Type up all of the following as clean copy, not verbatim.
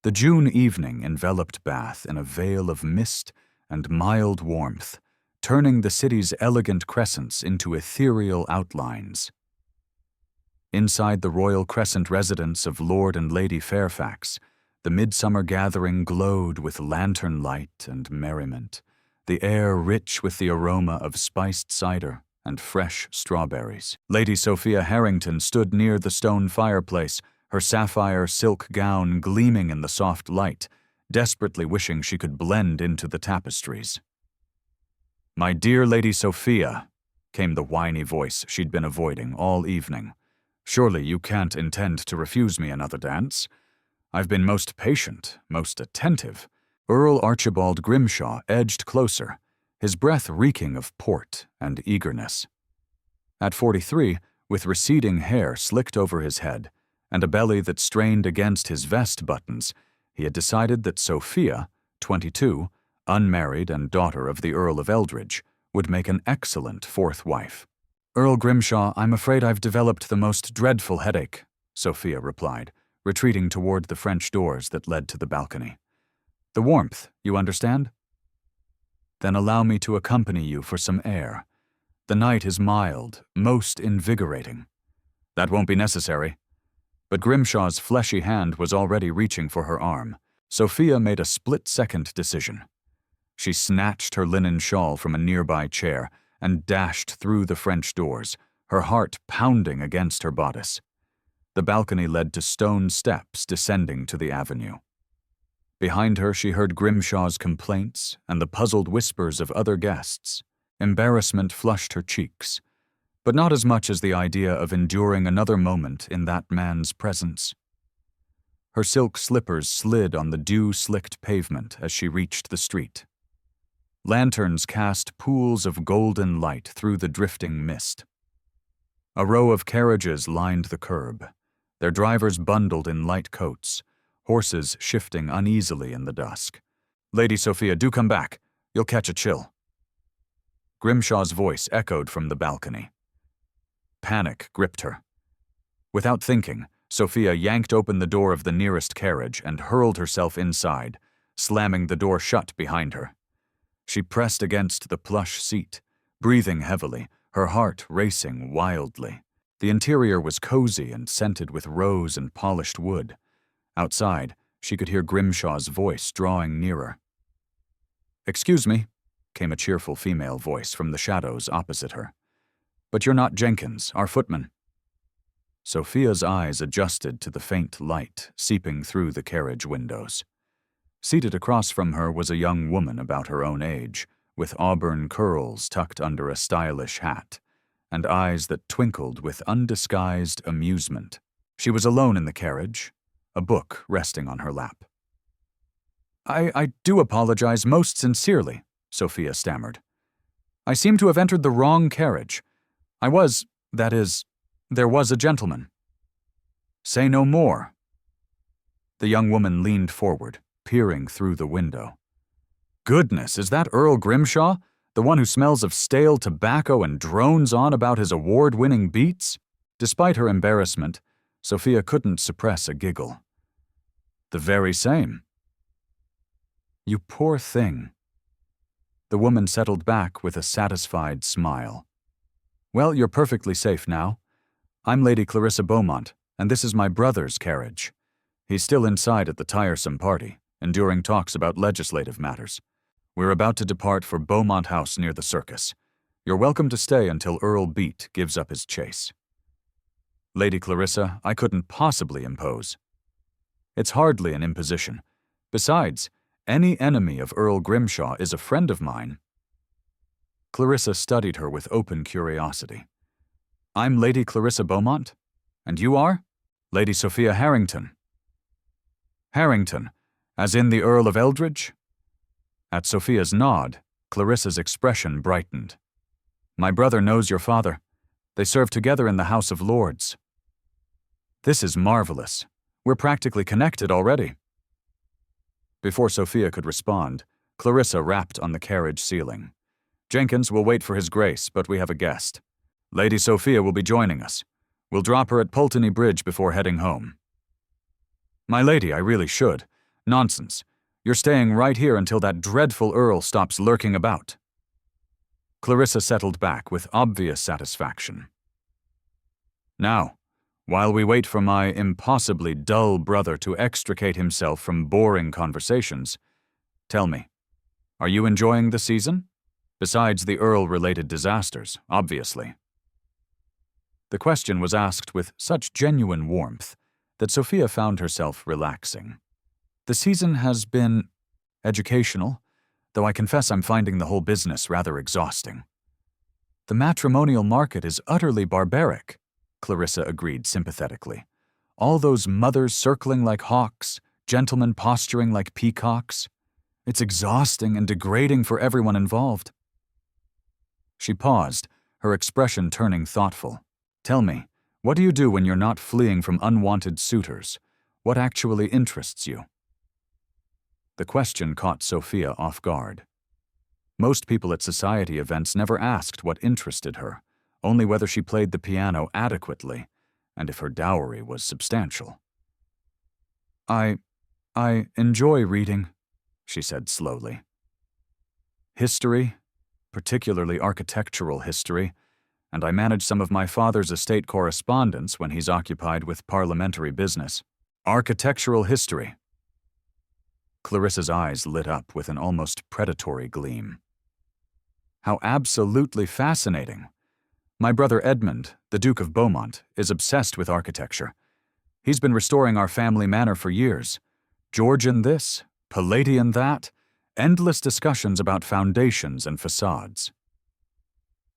The June evening enveloped Bath in a veil of mist and mild warmth, turning the city's elegant crescents into ethereal outlines. Inside the royal crescent residence of Lord and Lady Fairfax, the midsummer gathering glowed with lantern light and merriment, the air rich with the aroma of spiced cider and fresh strawberries. Lady Sophia Harrington stood near the stone fireplace, her sapphire silk gown gleaming in the soft light, desperately wishing she could blend into the tapestries. "My dear Lady Sophia," came the whiny voice she'd been avoiding all evening. "Surely you can't intend to refuse me another dance? I've been most patient, most attentive." Earl Archibald Grimshaw edged closer, his breath reeking of port and eagerness. At 43, with receding hair slicked over his head and a belly that strained against his vest buttons, he had decided that Sophia, 22, unmarried and daughter of the Earl of Eldridge, would make an excellent fourth wife. "Earl Grimshaw, I'm afraid I've developed the most dreadful headache," Sophia replied, retreating toward the French doors that led to the balcony. "The warmth, you understand?" "Then allow me to accompany you for some air. The night is mild, most invigorating." "That won't be necessary." But Grimshaw's fleshy hand was already reaching for her arm. Sophia made a split-second decision. She snatched her linen shawl from a nearby chair and dashed through the French doors, her heart pounding against her bodice. The balcony led to stone steps descending to the avenue. Behind her she heard Grimshaw's complaints and the puzzled whispers of other guests. Embarrassment flushed her cheeks, but not as much as the idea of enduring another moment in that man's presence. Her silk slippers slid on the dew-slicked pavement as she reached the street. Lanterns cast pools of golden light through the drifting mist. A row of carriages lined the curb, their drivers bundled in light coats, horses shifting uneasily in the dusk. "Lady Sophia, do come back. You'll catch a chill." Grimshaw's voice echoed from the balcony. Panic gripped her. Without thinking, Sophia yanked open the door of the nearest carriage and hurled herself inside, slamming the door shut behind her. She pressed against the plush seat, breathing heavily, her heart racing wildly. The interior was cozy and scented with rose and polished wood. Outside, she could hear Grimshaw's voice drawing nearer. "Excuse me," came a cheerful female voice from the shadows opposite her. "But you're not Jenkins, our footman." Sophia's eyes adjusted to the faint light seeping through the carriage windows. Seated across from her was a young woman about her own age, with auburn curls tucked under a stylish hat, and eyes that twinkled with undisguised amusement. She was alone in the carriage, a book resting on her lap. I do apologize most sincerely," Sophia stammered. "I seem to have entered the wrong carriage. There was a gentleman." "Say no more." The young woman leaned forward, peering through the window. "Goodness, is that Earl Grimshaw? The one who smells of stale tobacco and drones on about his award-winning beats?" Despite her embarrassment, Sophia couldn't suppress a giggle. "The very same." "You poor thing." The woman settled back with a satisfied smile. "Well, you're perfectly safe now. I'm Lady Clarissa Beaumont, and this is my brother's carriage. He's still inside at the tiresome party, enduring talks about legislative matters. We're about to depart for Beaumont House near the circus. You're welcome to stay until Earl Beat gives up his chase." "Lady Clarissa, I couldn't possibly impose." "It's hardly an imposition. Besides, any enemy of Earl Grimshaw is a friend of mine." Clarissa studied her with open curiosity. "I'm Lady Clarissa Beaumont? And you are?" "Lady Sophia Harrington." "Harrington, as in the Earl of Eldridge?" At Sophia's nod, Clarissa's expression brightened. "My brother knows your father. They served together in the House of Lords." "This is marvelous. We're practically connected already." Before Sophia could respond, Clarissa rapped on the carriage ceiling. "Jenkins will wait for his grace, but we have a guest. Lady Sophia will be joining us. We'll drop her at Pulteney Bridge before heading home." "My lady, I really should. Nonsense. You're staying right here until that dreadful Earl stops lurking about. Clarissa settled back with obvious satisfaction. Now, while we wait for my impossibly dull brother to extricate himself from boring conversations, tell me, are you enjoying the season? Besides the Earl-related disasters, obviously. The question was asked with such genuine warmth that Sophia found herself relaxing. The season has been educational, though I confess I'm finding the whole business rather exhausting. The matrimonial market is utterly barbaric, Clarissa agreed sympathetically. All those mothers circling like hawks, gentlemen posturing like peacocks. It's exhausting and degrading for everyone involved. She paused, her expression turning thoughtful. Tell me, what do you do when you're not fleeing from unwanted suitors? What actually interests you? The question caught Sophia off guard. Most people at society events never asked what interested her, only whether she played the piano adequately, and if her dowry was substantial. I enjoy reading, she said slowly. History, particularly architectural history, and I manage some of my father's estate correspondence when he's occupied with parliamentary business. Architectural history. Clarissa's eyes lit up with an almost predatory gleam. How absolutely fascinating. My brother Edmund, the Duke of Beaumont, is obsessed with architecture. He's been restoring our family manor for years. Georgian this, Palladian that, endless discussions about foundations and facades.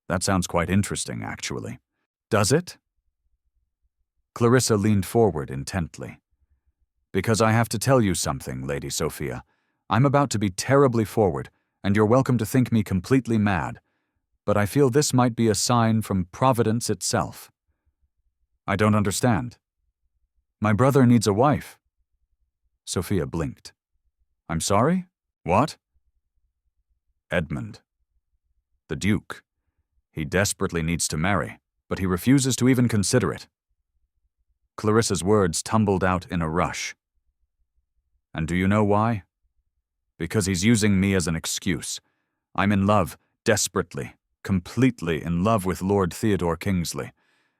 That sounds quite interesting, actually. Does it? Clarissa leaned forward intently. Because I have to tell you something, Lady Sophia. I'm about to be terribly forward, and you're welcome to think me completely mad, but I feel this might be a sign from Providence itself. I don't understand. My brother needs a wife. Sophia blinked. I'm sorry? What? Edmund. The Duke. He desperately needs to marry, but he refuses to even consider it. Clarissa's words tumbled out in a rush. And do you know why? Because he's using me as an excuse. I'm in love, desperately, completely in love with Lord Theodore Kingsley,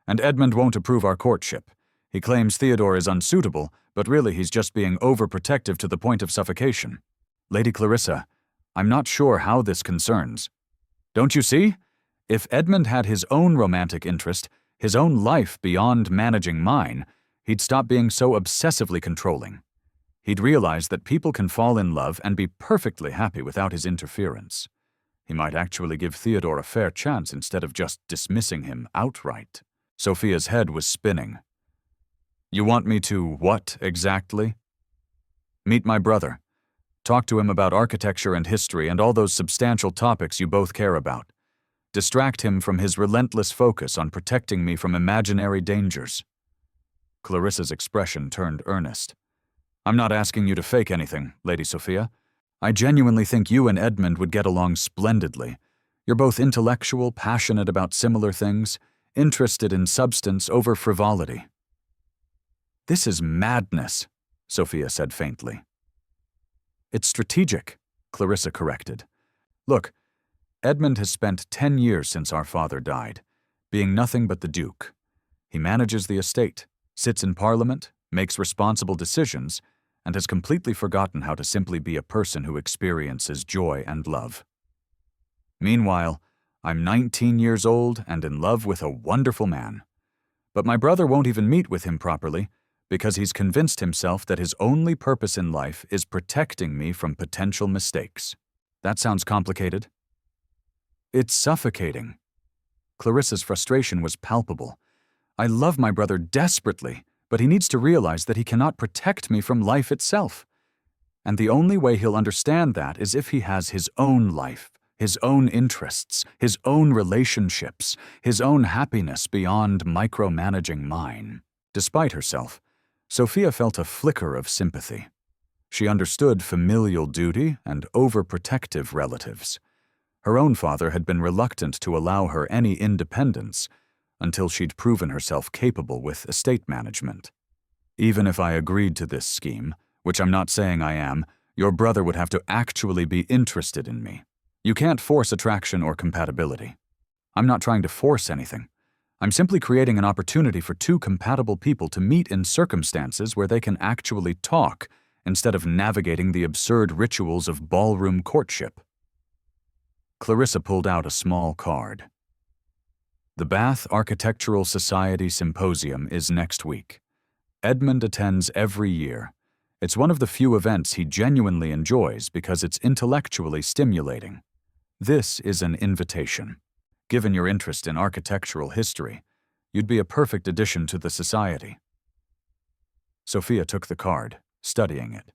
and Edmund won't approve our courtship. He claims Theodore is unsuitable, but really he's just being overprotective to the point of suffocation. Lady Clarissa, I'm not sure how this concerns. Don't you see? If Edmund had his own romantic interest, his own life beyond managing mine, he'd stop being so obsessively controlling. He'd realize that people can fall in love and be perfectly happy without his interference. He might actually give Theodore a fair chance instead of just dismissing him outright. Sophia's head was spinning. You want me to what exactly? Meet my brother. Talk to him about architecture and history and all those substantial topics you both care about. Distract him from his relentless focus on protecting me from imaginary dangers. Clarissa's expression turned earnest. I'm not asking you to fake anything, Lady Sophia. I genuinely think you and Edmund would get along splendidly. You're both intellectual, passionate about similar things, interested in substance over frivolity. This is madness, Sophia said faintly. It's strategic, Clarissa corrected. Look, Edmund has spent 10 years since our father died, being nothing but the Duke. He manages the estate, sits in Parliament, makes responsible decisions, and has completely forgotten how to simply be a person who experiences joy and love. Meanwhile, I'm 19 years old and in love with a wonderful man. But my brother won't even meet with him properly because he's convinced himself that his only purpose in life is protecting me from potential mistakes. That sounds complicated. It's suffocating. Clarissa's frustration was palpable. I love my brother desperately, but he needs to realize that he cannot protect me from life itself. And the only way he'll understand that is if he has his own life, his own interests, his own relationships, his own happiness beyond micromanaging mine. Despite herself, Sophia felt a flicker of sympathy. She understood familial duty and overprotective relatives. Her own father had been reluctant to allow her any independence until she'd proven herself capable with estate management. Even if I agreed to this scheme, which I'm not saying I am, your brother would have to actually be interested in me. You can't force attraction or compatibility. I'm not trying to force anything. I'm simply creating an opportunity for two compatible people to meet in circumstances where they can actually talk instead of navigating the absurd rituals of ballroom courtship. Clarissa pulled out a small card. The Bath Architectural Society Symposium is next week. Edmund attends every year. It's one of the few events he genuinely enjoys because it's intellectually stimulating. This is an invitation. Given your interest in architectural history, you'd be a perfect addition to the society. Sophia took the card, studying it.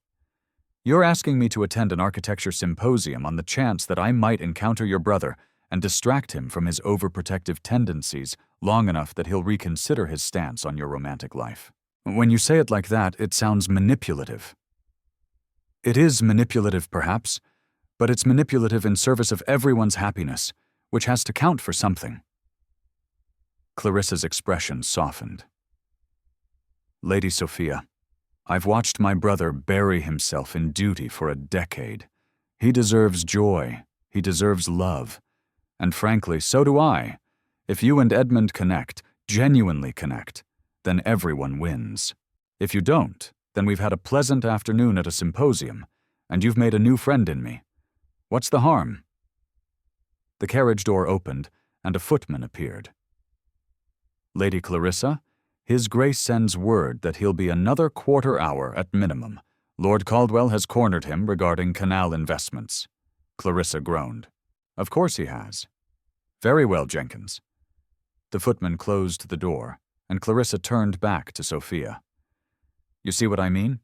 You're asking me to attend an architecture symposium on the chance that I might encounter your brother and distract him from his overprotective tendencies long enough that he'll reconsider his stance on your romantic life. When you say it like that, it sounds manipulative. It is manipulative, perhaps, but it's manipulative in service of everyone's happiness, which has to count for something. Clarissa's expression softened. Lady Sophia, I've watched my brother bury himself in duty for a decade. He deserves joy. He deserves love. And frankly, so do I. If you and Edmund connect, genuinely connect, then everyone wins. If you don't, then we've had a pleasant afternoon at a symposium, and you've made a new friend in me. What's the harm? The carriage door opened, and a footman appeared. Lady Clarissa, His Grace sends word that he'll be another quarter hour at minimum. Lord Caldwell has cornered him regarding canal investments. Clarissa groaned. Of course he has. Very well, Jenkins. The footman closed the door, and Clarissa turned back to Sophia. You see what I mean?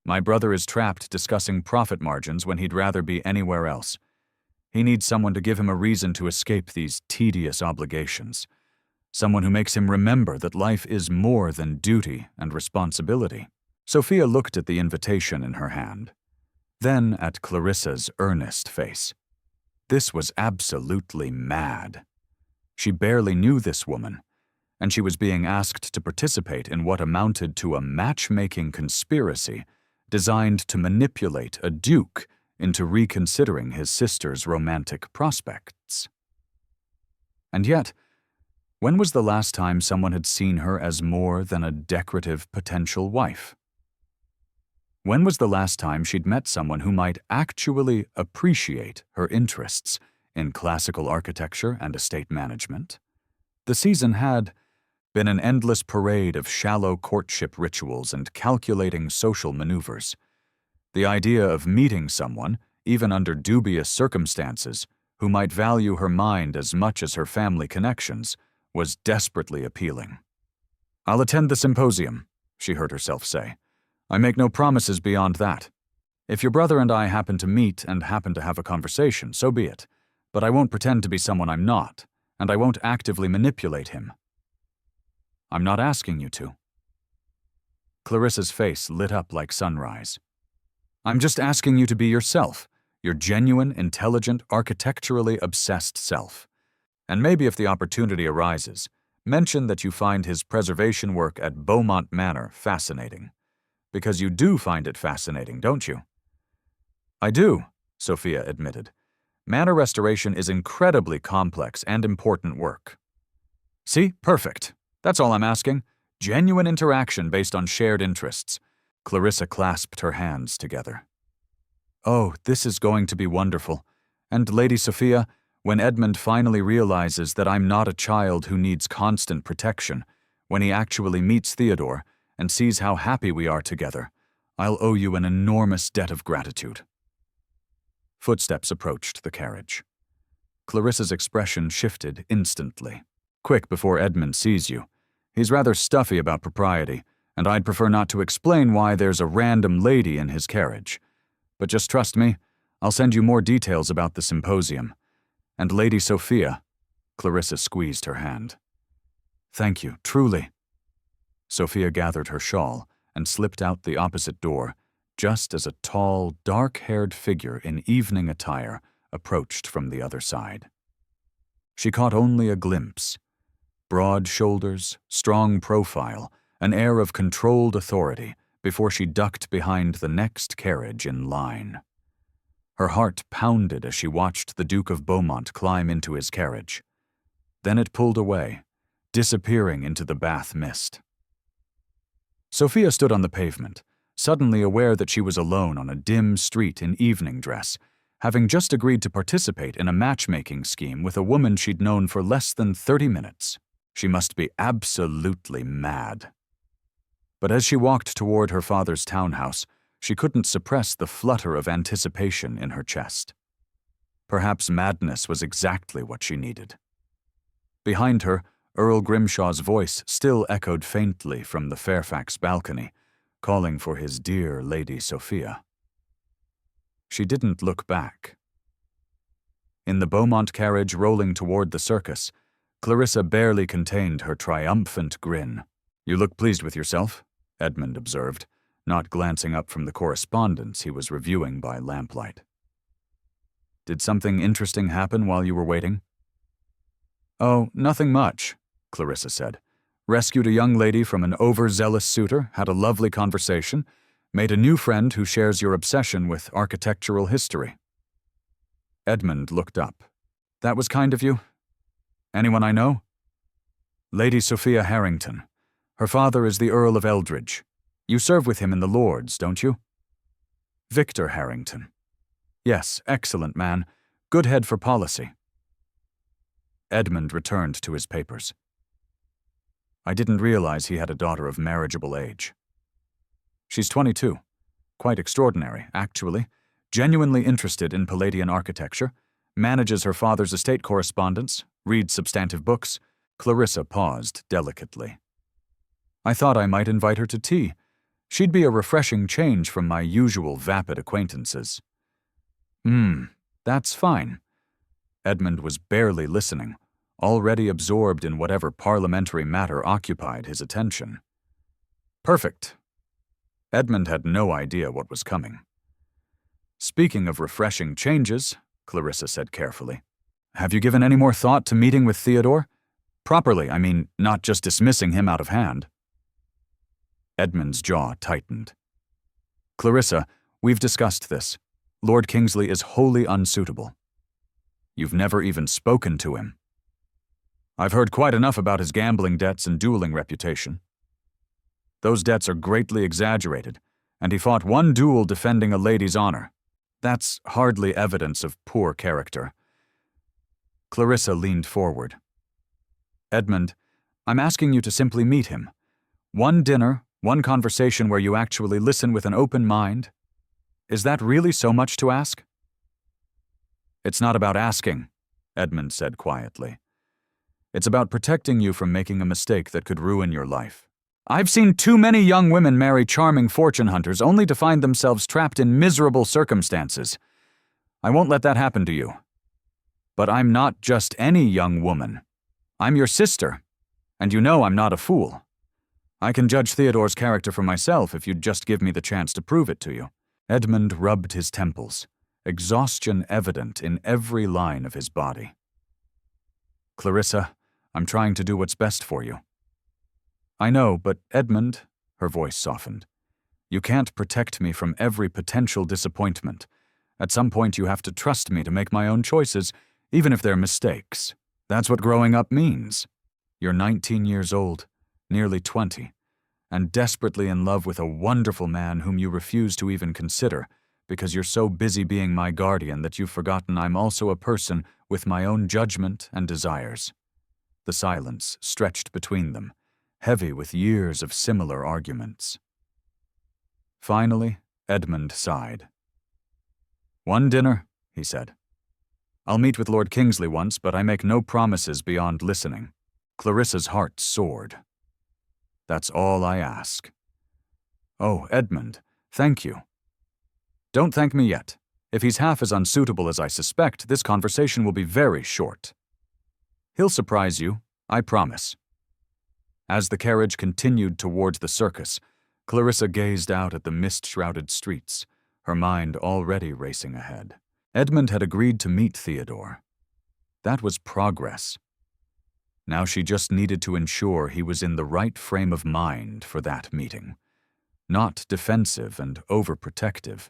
My brother is trapped discussing profit margins when he'd rather be anywhere else. He needs someone to give him a reason to escape these tedious obligations. Someone who makes him remember that life is more than duty and responsibility. Sophia looked at the invitation in her hand, then at Clarissa's earnest face. This was absolutely mad. She barely knew this woman, and she was being asked to participate in what amounted to a matchmaking conspiracy designed to manipulate a duke into reconsidering his sister's romantic prospects. And yet, when was the last time someone had seen her as more than a decorative potential wife? When was the last time she'd met someone who might actually appreciate her interests in classical architecture and estate management? The season had been an endless parade of shallow courtship rituals and calculating social maneuvers. The idea of meeting someone, even under dubious circumstances, who might value her mind as much as her family connections, was desperately appealing. I'll attend the symposium, she heard herself say. I make no promises beyond that. If your brother and I happen to meet and happen to have a conversation, so be it. But I won't pretend to be someone I'm not, and I won't actively manipulate him. I'm not asking you to. Clarissa's face lit up like sunrise. I'm just asking you to be yourself, your genuine, intelligent, architecturally obsessed self. And maybe if the opportunity arises, mention that you find his preservation work at Beaumont Manor fascinating. Because you do find it fascinating, don't you? I do, Sophia admitted. Manor restoration is incredibly complex and important work. See? Perfect. That's all I'm asking. Genuine interaction based on shared interests. Clarissa clasped her hands together. Oh, this is going to be wonderful. And Lady Sophia, when Edmund finally realizes that I'm not a child who needs constant protection, when he actually meets Theodore and sees how happy we are together, I'll owe you an enormous debt of gratitude. Footsteps approached the carriage. Clarissa's expression shifted instantly. Quick before Edmund sees you. He's rather stuffy about propriety, and I'd prefer not to explain why there's a random lady in his carriage. But just trust me, I'll send you more details about the symposium. And Lady Sophia, Clarissa squeezed her hand. Thank you, truly. Sophia gathered her shawl and slipped out the opposite door, just as a tall, dark-haired figure in evening attire approached from the other side. She caught only a glimpse. Broad shoulders, strong profile, an air of controlled authority, before she ducked behind the next carriage in line. Her heart pounded as she watched the Duke of Beaumont climb into his carriage. Then it pulled away, disappearing into the Bath mist. Sophia stood on the pavement, suddenly aware that she was alone on a dim street in evening dress, having just agreed to participate in a matchmaking scheme with a woman she'd known for less than 30 minutes. She must be absolutely mad. But as she walked toward her father's townhouse, she couldn't suppress the flutter of anticipation in her chest. Perhaps madness was exactly what she needed. Behind her, Earl Grimshaw's voice still echoed faintly from the Fairfax balcony, calling for his dear Lady Sophia. She didn't look back. In the Beaumont carriage rolling toward the circus, Clarissa barely contained her triumphant grin. "You look pleased with yourself," Edmund observed, not glancing up from the correspondence he was reviewing by lamplight. "Did something interesting happen while you were waiting?" "Oh, nothing much," Clarissa said. "Rescued a young lady from an overzealous suitor, had a lovely conversation, made a new friend who shares your obsession with architectural history." Edmund looked up. "That was kind of you. Anyone I know?" "Lady Sophia Harrington. Her father is the Earl of Eldridge. You serve with him in the Lords, don't you?" "Victor Harrington. Yes, excellent man. Good head for policy." Edmund returned to his papers. "I didn't realize he had a daughter of marriageable age." "She's 22. Quite extraordinary, actually. Genuinely interested in Palladian architecture, manages her father's estate correspondence, reads substantive books." Clarissa paused delicately. "I thought I might invite her to tea. She'd be a refreshing change from my usual vapid acquaintances." That's fine." Edmund was barely listening, already absorbed in whatever parliamentary matter occupied his attention. "Perfect." Edmund had no idea what was coming. "Speaking of refreshing changes," Clarissa said carefully, "have you given any more thought to meeting with Theodore? Properly, I mean, not just dismissing him out of hand." Edmund's jaw tightened. "Clarissa, we've discussed this. Lord Kingsley is wholly unsuitable. You've never even spoken to him." "I've heard quite enough about his gambling debts and dueling reputation. Those debts are greatly exaggerated, and he fought one duel defending a lady's honor. That's hardly evidence of poor character." Clarissa leaned forward. "Edmund, I'm asking you to simply meet him. One dinner, one conversation where you actually listen with an open mind. Is that really so much to ask?" "It's not about asking," Edmund said quietly. "It's about protecting you from making a mistake that could ruin your life. I've seen too many young women marry charming fortune hunters only to find themselves trapped in miserable circumstances. I won't let that happen to you. But I'm not just any young woman. I'm your sister, and you know I'm not a fool. I can judge Theodore's character for myself if you'd just give me the chance to prove it to you." Edmund rubbed his temples, exhaustion evident in every line of his body. "Clarissa, I'm trying to do what's best for you." "I know, but Edmund," her voice softened, "you can't protect me from every potential disappointment. At some point you have to trust me to make my own choices, even if they're mistakes. That's what growing up means. You're 19 years old, nearly 20, and desperately in love with a wonderful man whom you refuse to even consider because you're so busy being my guardian that you've forgotten I'm also a person with my own judgment and desires." The silence stretched between them, heavy with years of similar arguments. Finally, Edmund sighed. "One dinner," he said. "I'll meet with Lord Kingsley once, but I make no promises beyond listening." Clarissa's heart soared. "That's all I ask." "Oh, Edmund, thank you." "Don't thank me yet. If he's half as unsuitable as I suspect, this conversation will be very short." "He'll surprise you, I promise." As the carriage continued towards the circus, Clarissa gazed out at the mist-shrouded streets, her mind already racing ahead. Edmund had agreed to meet Theodore. That was progress. Now she just needed to ensure he was in the right frame of mind for that meeting. not defensive and overprotective,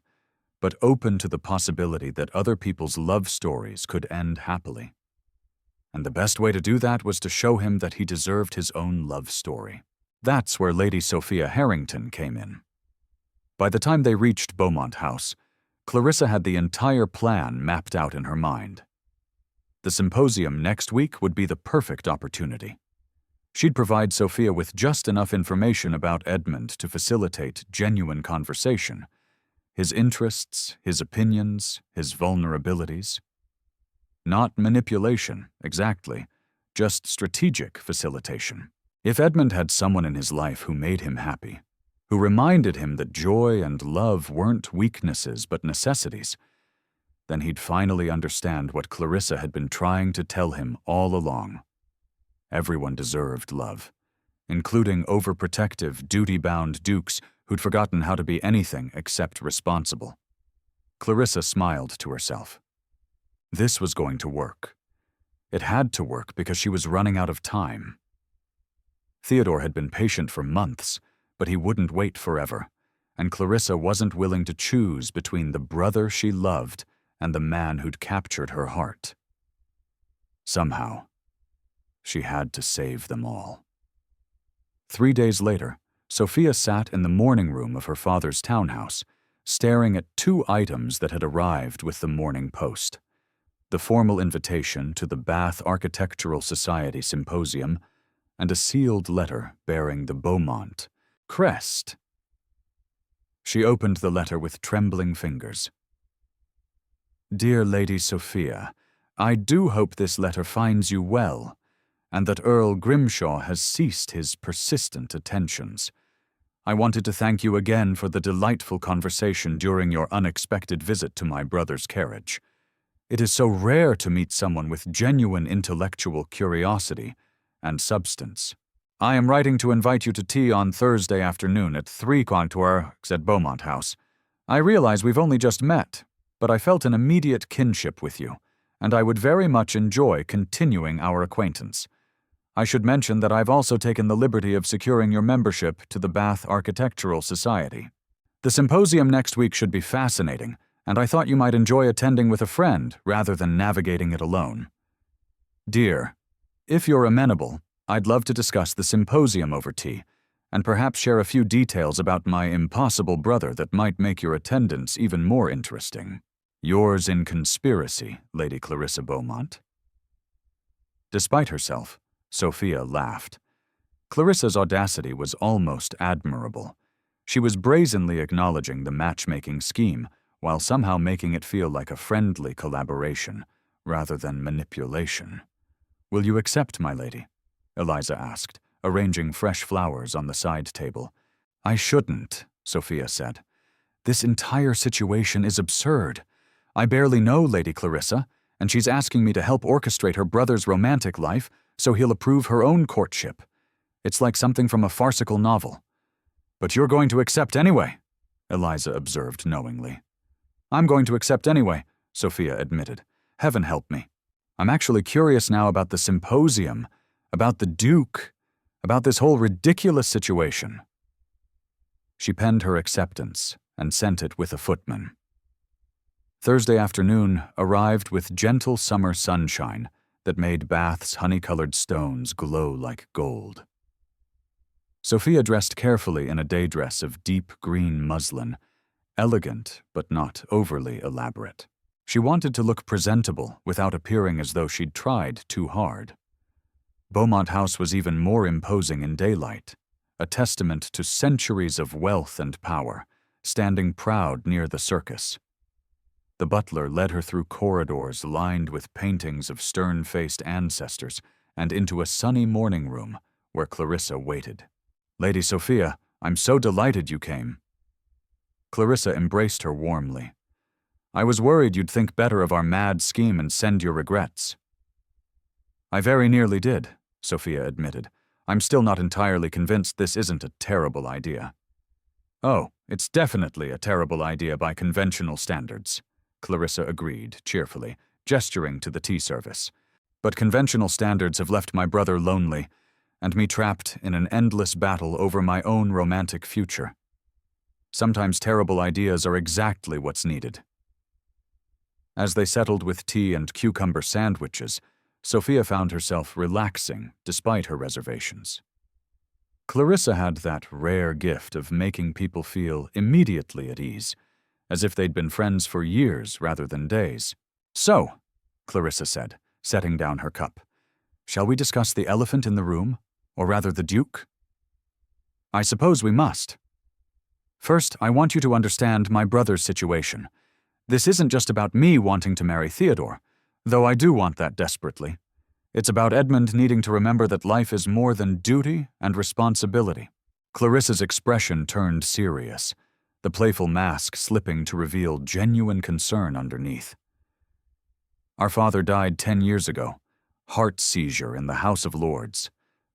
but open to the possibility that other people's love stories could end happily. And the best way to do that was to show him that he deserved his own love story. That's where Lady Sophia Harrington came in. By the time they reached Beaumont House, Clarissa had the entire plan mapped out in her mind. The symposium next week would be the perfect opportunity. She'd provide Sophia with just enough information about Edmund to facilitate genuine conversation, his interests, his opinions, his vulnerabilities. Not manipulation, exactly, just strategic facilitation. If Edmund had someone in his life who made him happy, who reminded him that joy and love weren't weaknesses but necessities, then he'd finally understand what Clarissa had been trying to tell him all along. Everyone deserved love, including overprotective, duty-bound dukes who'd forgotten how to be anything except responsible. Clarissa smiled to herself. This was going to work. It had to work because she was running out of time. Theodore had been patient for months, but he wouldn't wait forever, and Clarissa wasn't willing to choose between the brother she loved and the man who'd captured her heart. Somehow, she had to save them all. 3 days later, Sophia sat in the morning room of her father's townhouse, staring at 2 items that had arrived with the Morning Post: the formal invitation to the Bath Architectural Society Symposium and a sealed letter bearing the Beaumont crest. She opened the letter with trembling fingers. "Dear Lady Sophia, I do hope this letter finds you well, and that Earl Grimshaw has ceased his persistent attentions. I wanted to thank you again for the delightful conversation during your unexpected visit to my brother's carriage. It is so rare to meet someone with genuine intellectual curiosity and substance. I am writing to invite you to tea on Thursday afternoon at 3 at Beaumont House. I realize we've only just met, but I felt an immediate kinship with you, and I would very much enjoy continuing our acquaintance. I should mention that I've also taken the liberty of securing your membership to the Bath Architectural Society. The symposium next week should be fascinating, and I thought you might enjoy attending with a friend rather than navigating it alone. Dear, if you're amenable, I'd love to discuss the symposium over tea, and perhaps share a few details about my impossible brother that might make your attendance even more interesting. Yours in conspiracy, Lady Clarissa Beaumont." Despite herself, Sophia laughed. Clarissa's audacity was almost admirable. She was brazenly acknowledging the matchmaking scheme, while somehow making it feel like a friendly collaboration, rather than manipulation. "Will you accept, my lady?" Eliza asked, arranging fresh flowers on the side table. "I shouldn't," Sophia said. "This entire situation is absurd. I barely know Lady Clarissa, and she's asking me to help orchestrate her brother's romantic life so he'll approve her own courtship. It's like something from a farcical novel." "But you're going to accept anyway," Eliza observed knowingly. "I'm going to accept anyway," Sophia admitted. "Heaven help me. I'm actually curious now about the symposium, about the Duke, about this whole ridiculous situation." She penned her acceptance and sent it with a footman. Thursday afternoon arrived with gentle summer sunshine that made Bath's honey-colored stones glow like gold. Sophia dressed carefully in a day dress of deep green muslin, elegant but not overly elaborate. She wanted to look presentable without appearing as though she'd tried too hard. Beaumont House was even more imposing in daylight, a testament to centuries of wealth and power, standing proud near the circus. The butler led her through corridors lined with paintings of stern-faced ancestors and into a sunny morning room where Clarissa waited. "Lady Sophia, I'm so delighted you came." Clarissa embraced her warmly. "I was worried you'd think better of our mad scheme and send your regrets." "I very nearly did," Sophia admitted. "I'm still not entirely convinced this isn't a terrible idea." "Oh, it's definitely a terrible idea by conventional standards," Clarissa agreed cheerfully, gesturing to the tea service. "But conventional standards have left my brother lonely, and me trapped in an endless battle over my own romantic future. Sometimes terrible ideas are exactly what's needed. As they settled with tea and cucumber sandwiches, Sophia found herself relaxing despite her reservations. Clarissa had that rare gift of making people feel immediately at ease, as if they'd been friends for years rather than days. "So," Clarissa said, setting down her cup, "shall we discuss the elephant in the room, or rather the Duke?" "I suppose we must. First, I want you to understand my brother's situation. This isn't just about me wanting to marry Theodore, though I do want that desperately. It's about Edmund needing to remember that life is more than duty and responsibility." Clarissa's expression turned serious, the playful mask slipping to reveal genuine concern underneath. "Our father died 10 years ago. Heart seizure in the House of Lords.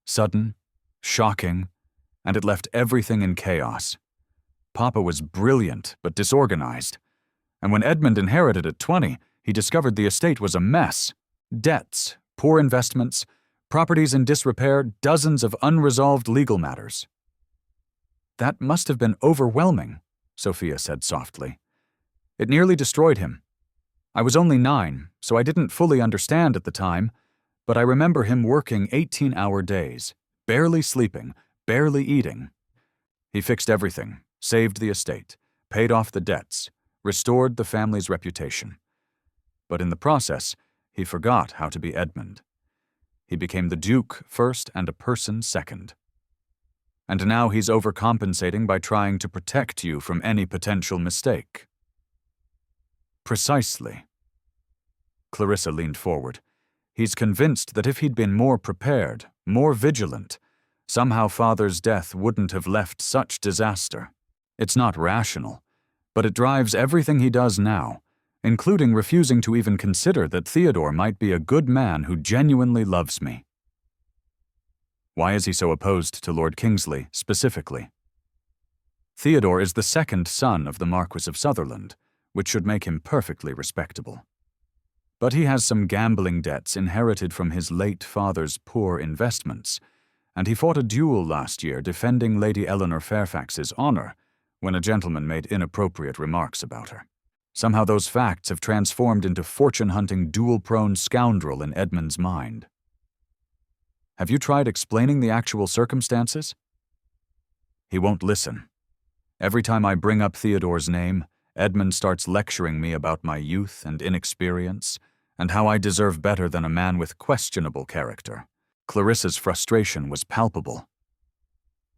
Sudden, shocking, and it left everything in chaos. Papa was brilliant but disorganized, and when Edmund inherited at 20, he discovered the estate was a mess. Debts, poor investments, properties in disrepair, dozens of unresolved legal matters." "That must have been overwhelming," Sophia said softly. "It nearly destroyed him. I was only 9, so I didn't fully understand at the time, but I remember him working 18-hour days, barely sleeping, barely eating. He fixed everything, saved the estate, paid off the debts, restored the family's reputation. But in the process, he forgot how to be Edmund. He became the Duke first and a person second. And now he's overcompensating by trying to protect you from any potential mistake." "Precisely." Clarissa leaned forward. "He's convinced that if he'd been more prepared, more vigilant, somehow Father's death wouldn't have left such disaster. It's not rational, but it drives everything he does now, including refusing to even consider that Theodore might be a good man who genuinely loves me." "Why is he so opposed to Lord Kingsley, specifically?" "Theodore is the second son of the Marquis of Sutherland, which should make him perfectly respectable. But he has some gambling debts inherited from his late father's poor investments, and he fought a duel last year defending Lady Eleanor Fairfax's honor when a gentleman made inappropriate remarks about her. Somehow those facts have transformed into fortune-hunting, duel-prone scoundrel in Edmund's mind." "Have you tried explaining the actual circumstances?" "He won't listen. Every time I bring up Theodore's name, Edmund starts lecturing me about my youth and inexperience, and how I deserve better than a man with questionable character." Clarissa's frustration was palpable.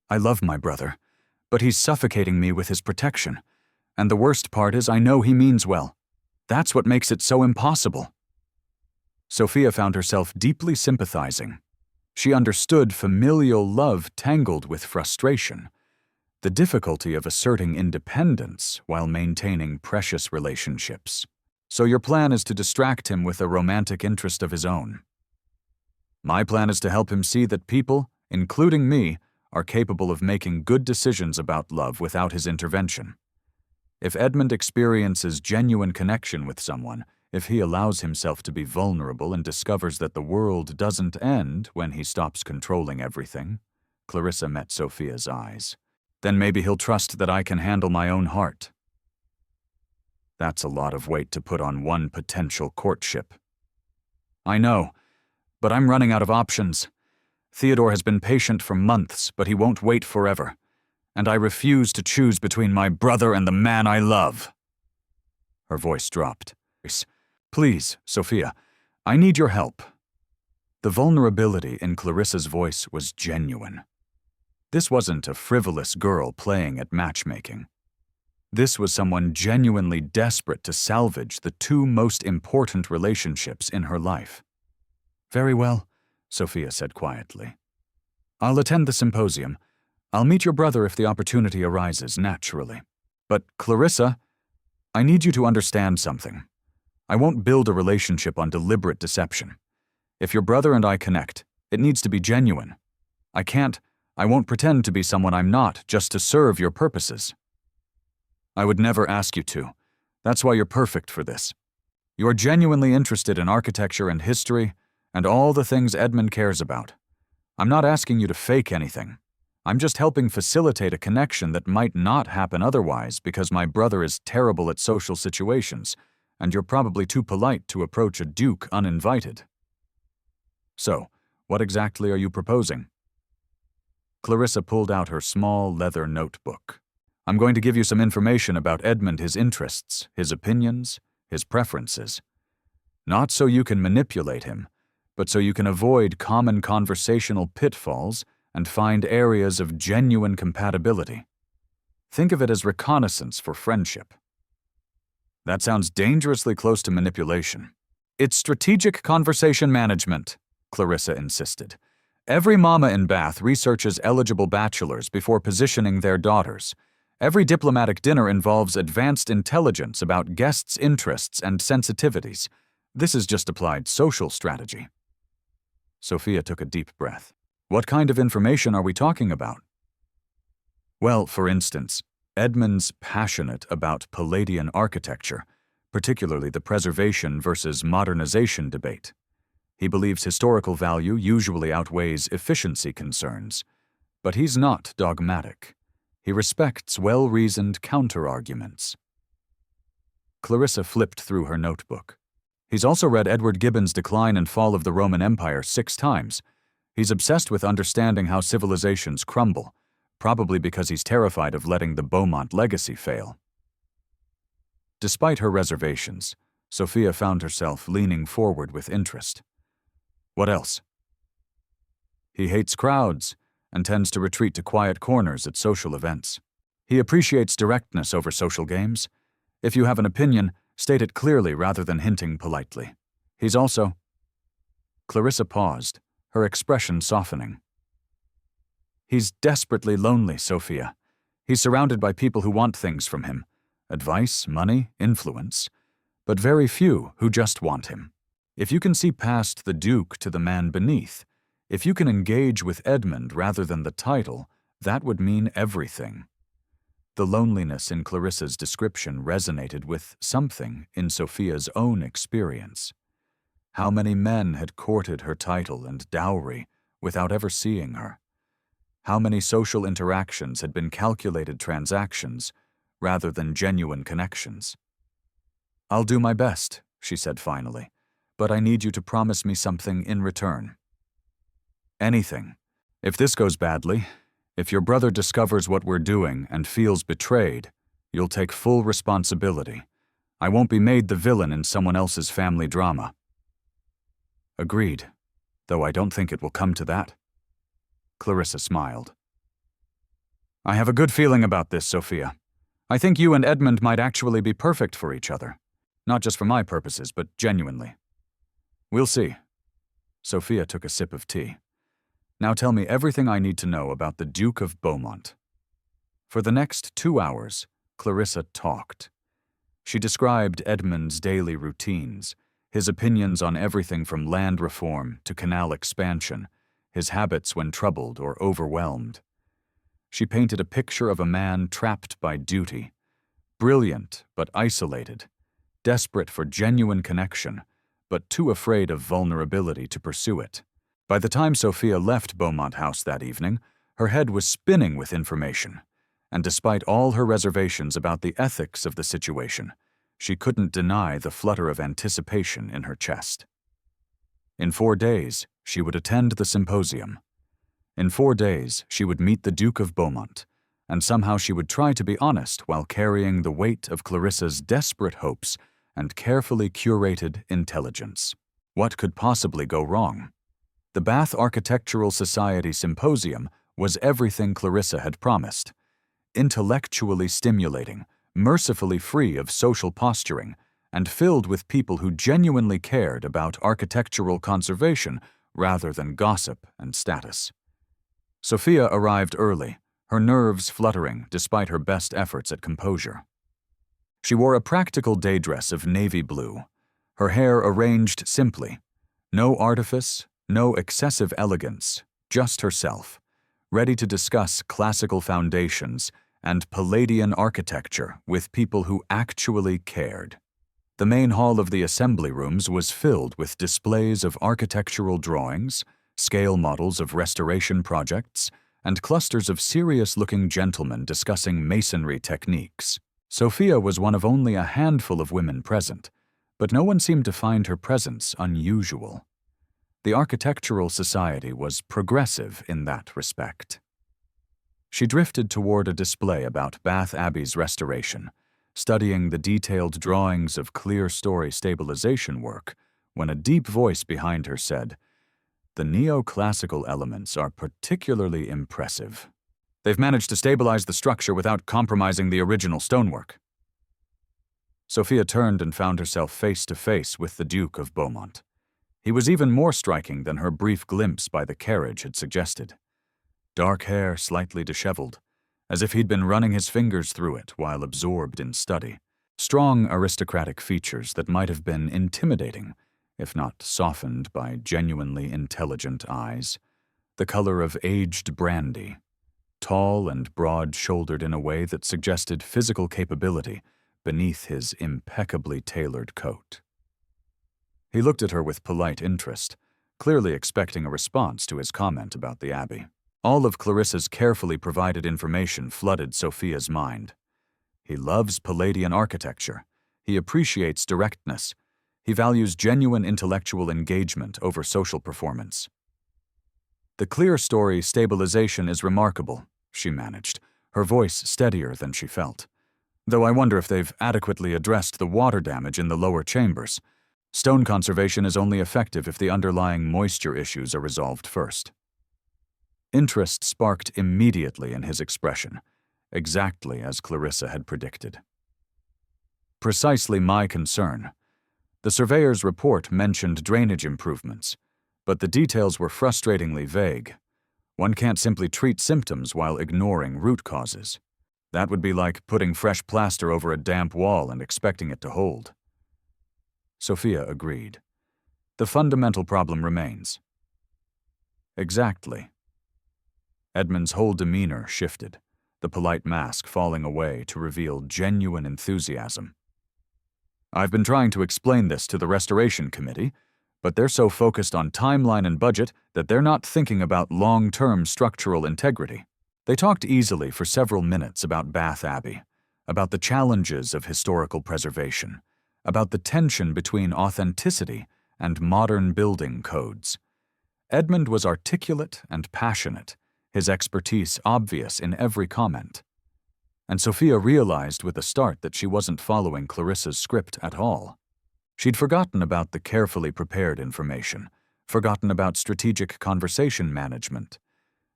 "I love my brother, but he's suffocating me with his protection. And the worst part is I know he means well. That's what makes it so impossible." Sophia found herself deeply sympathizing. She understood familial love tangled with frustration, the difficulty of asserting independence while maintaining precious relationships. "So your plan is to distract him with a romantic interest of his own." "My plan is to help him see that people, including me, are capable of making good decisions about love without his intervention. If Edmund experiences genuine connection with someone, if he allows himself to be vulnerable and discovers that the world doesn't end when he stops controlling everything," Clarissa met Sophia's eyes, "then maybe he'll trust that I can handle my own heart." "That's a lot of weight to put on one potential courtship." "I know, but I'm running out of options. Theodore has been patient for months, but he won't wait forever. And I refuse to choose between my brother and the man I love." Her voice dropped. "Please, Sophia, I need your help." The vulnerability in Clarissa's voice was genuine. This wasn't a frivolous girl playing at matchmaking. This was someone genuinely desperate to salvage the two most important relationships in her life. "Very well," Sophia said quietly. "I'll attend the symposium. I'll meet your brother if the opportunity arises naturally. But, Clarissa, I need you to understand something. I won't build a relationship on deliberate deception. If your brother and I connect, it needs to be genuine. I won't pretend to be someone I'm not just to serve your purposes. I would never ask you to. That's why you're perfect for this. You're genuinely interested in architecture and history and all the things Edmund cares about. I'm not asking you to fake anything. I'm just helping facilitate a connection that might not happen otherwise because my brother is terrible at social situations, and you're probably too polite to approach a duke uninvited. So, what exactly are you proposing? Clarissa pulled out her small leather notebook. I'm going to give you some information about Edmund, his interests, his opinions, his preferences. Not so you can manipulate him, but so you can avoid common conversational pitfalls and find areas of genuine compatibility. Think of it as reconnaissance for friendship. That sounds dangerously close to manipulation. It's strategic conversation management, Clarissa insisted. Every mama in Bath researches eligible bachelors before positioning their daughters. Every diplomatic dinner involves advanced intelligence about guests' interests and sensitivities. This is just applied social strategy. Sophia took a deep breath. What kind of information are we talking about? Well, for instance, Edmund's passionate about Palladian architecture, particularly the preservation versus modernization debate. He believes historical value usually outweighs efficiency concerns, but he's not dogmatic. He respects well-reasoned counter-arguments. Clarissa flipped through her notebook. He's also read Edward Gibbon's Decline and Fall of the Roman Empire 6 times. He's obsessed with understanding how civilizations crumble, probably because he's terrified of letting the Beaumont legacy fail. Despite her reservations, Sophia found herself leaning forward with interest. What else? He hates crowds and tends to retreat to quiet corners at social events. He appreciates directness over social games. If you have an opinion, state it clearly rather than hinting politely. He's also... Clarissa paused, her expression softening. He's desperately lonely, Sophia. He's surrounded by people who want things from him. Advice, money, influence. But very few who just want him. If you can see past the Duke to the man beneath, if you can engage with Edmund rather than the title, that would mean everything. The loneliness in Clarissa's description resonated with something in Sophia's own experience. How many men had courted her title and dowry without ever seeing her? How many social interactions had been calculated transactions rather than genuine connections? I'll do my best, she said finally, but I need you to promise me something in return. Anything. If this goes badly, if your brother discovers what we're doing and feels betrayed, you'll take full responsibility. I won't be made the villain in someone else's family drama. Agreed, though I don't think it will come to that. Clarissa smiled. I have a good feeling about this, Sophia. I think you and Edmund might actually be perfect for each other. Not just for my purposes, but genuinely. We'll see. Sophia took a sip of tea. Now tell me everything I need to know about the Duke of Beaumont. For the next 2 hours, Clarissa talked. She described Edmund's daily routines, his opinions on everything from land reform to canal expansion, his habits when troubled or overwhelmed. She painted a picture of a man trapped by duty, brilliant but isolated, desperate for genuine connection, but too afraid of vulnerability to pursue it. By the time Sophia left Beaumont House that evening, her head was spinning with information, and despite all her reservations about the ethics of the situation, she couldn't deny the flutter of anticipation in her chest. In 4 days, she would attend the symposium. In 4 days, she would meet the Duke of Beaumont, and somehow she would try to be honest while carrying the weight of Clarissa's desperate hopes and carefully curated intelligence. What could possibly go wrong? The Bath Architectural Society Symposium was everything Clarissa had promised. Intellectually stimulating, mercifully free of social posturing, and filled with people who genuinely cared about architectural conservation rather than gossip and status. Sophia arrived early, her nerves fluttering despite her best efforts at composure. She wore a practical day dress of navy blue, her hair arranged simply. No artifice, no excessive elegance, just herself, ready to discuss classical foundations and Palladian architecture with people who actually cared. The main hall of the assembly rooms was filled with displays of architectural drawings, scale models of restoration projects, and clusters of serious-looking gentlemen discussing masonry techniques. Sophia was one of only a handful of women present, but no one seemed to find her presence unusual. The architectural society was progressive in that respect. She drifted toward a display about Bath Abbey's restoration, studying the detailed drawings of clear-story stabilization work, when a deep voice behind her said, "The neoclassical elements are particularly impressive. They've managed to stabilize the structure without compromising the original stonework." Sophia turned and found herself face to face with the Duke of Beaumont. He was even more striking than her brief glimpse by the carriage had suggested. Dark hair slightly disheveled, as if he'd been running his fingers through it while absorbed in study. Strong aristocratic features that might have been intimidating, if not softened by genuinely intelligent eyes. The color of aged brandy. Tall and broad-shouldered in a way that suggested physical capability beneath his impeccably tailored coat. He looked at her with polite interest, clearly expecting a response to his comment about the Abbey. All of Clarissa's carefully provided information flooded Sophia's mind. He loves Palladian architecture. He appreciates directness. He values genuine intellectual engagement over social performance. "The clear-story stabilization is remarkable," she managed, her voice steadier than she felt. "Though I wonder if they've adequately addressed the water damage in the lower chambers. Stone conservation is only effective if the underlying moisture issues are resolved first." Interest sparked immediately in his expression, exactly as Clarissa had predicted. "Precisely my concern. The surveyor's report mentioned drainage improvements, but the details were frustratingly vague. One can't simply treat symptoms while ignoring root causes. That would be like putting fresh plaster over a damp wall and expecting it to hold." Sophia agreed. "The fundamental problem remains." "Exactly." Edmund's whole demeanor shifted, the polite mask falling away to reveal genuine enthusiasm. "I've been trying to explain this to the Restoration Committee, but they're so focused on timeline and budget that they're not thinking about long-term structural integrity." They talked easily for several minutes about Bath Abbey, about the challenges of historical preservation, about the tension between authenticity and modern building codes. Edmund was articulate and passionate, his expertise obvious in every comment. And Sophia realized with a start that she wasn't following Clarissa's script at all. She'd forgotten about the carefully prepared information, forgotten about strategic conversation management.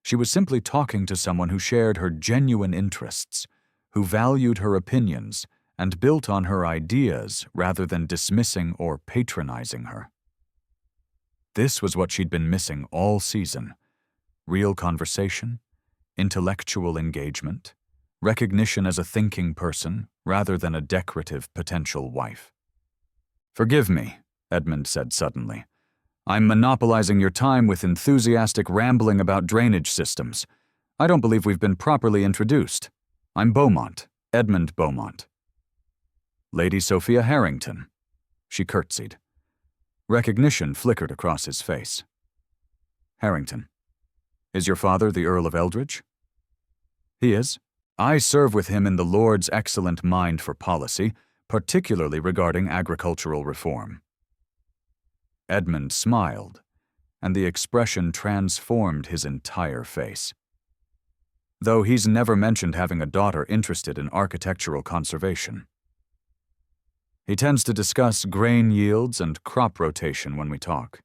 She was simply talking to someone who shared her genuine interests, who valued her opinions and built on her ideas rather than dismissing or patronizing her. This was what she'd been missing all season: real conversation, intellectual engagement, recognition as a thinking person rather than a decorative potential wife. "Forgive me," Edmund said suddenly. "I'm monopolizing your time with enthusiastic rambling about drainage systems. I don't believe we've been properly introduced. I'm Beaumont, Edmund Beaumont." "Lady Sophia Harrington." She curtsied. Recognition flickered across his face. "Harrington. Is your father the Earl of Eldridge?" "He is. I serve with him in the Lord's excellent mind for policy, particularly regarding agricultural reform." Edmund smiled, and the expression transformed his entire face. "Though he's never mentioned having a daughter interested in architectural conservation. He tends to discuss grain yields and crop rotation when we talk.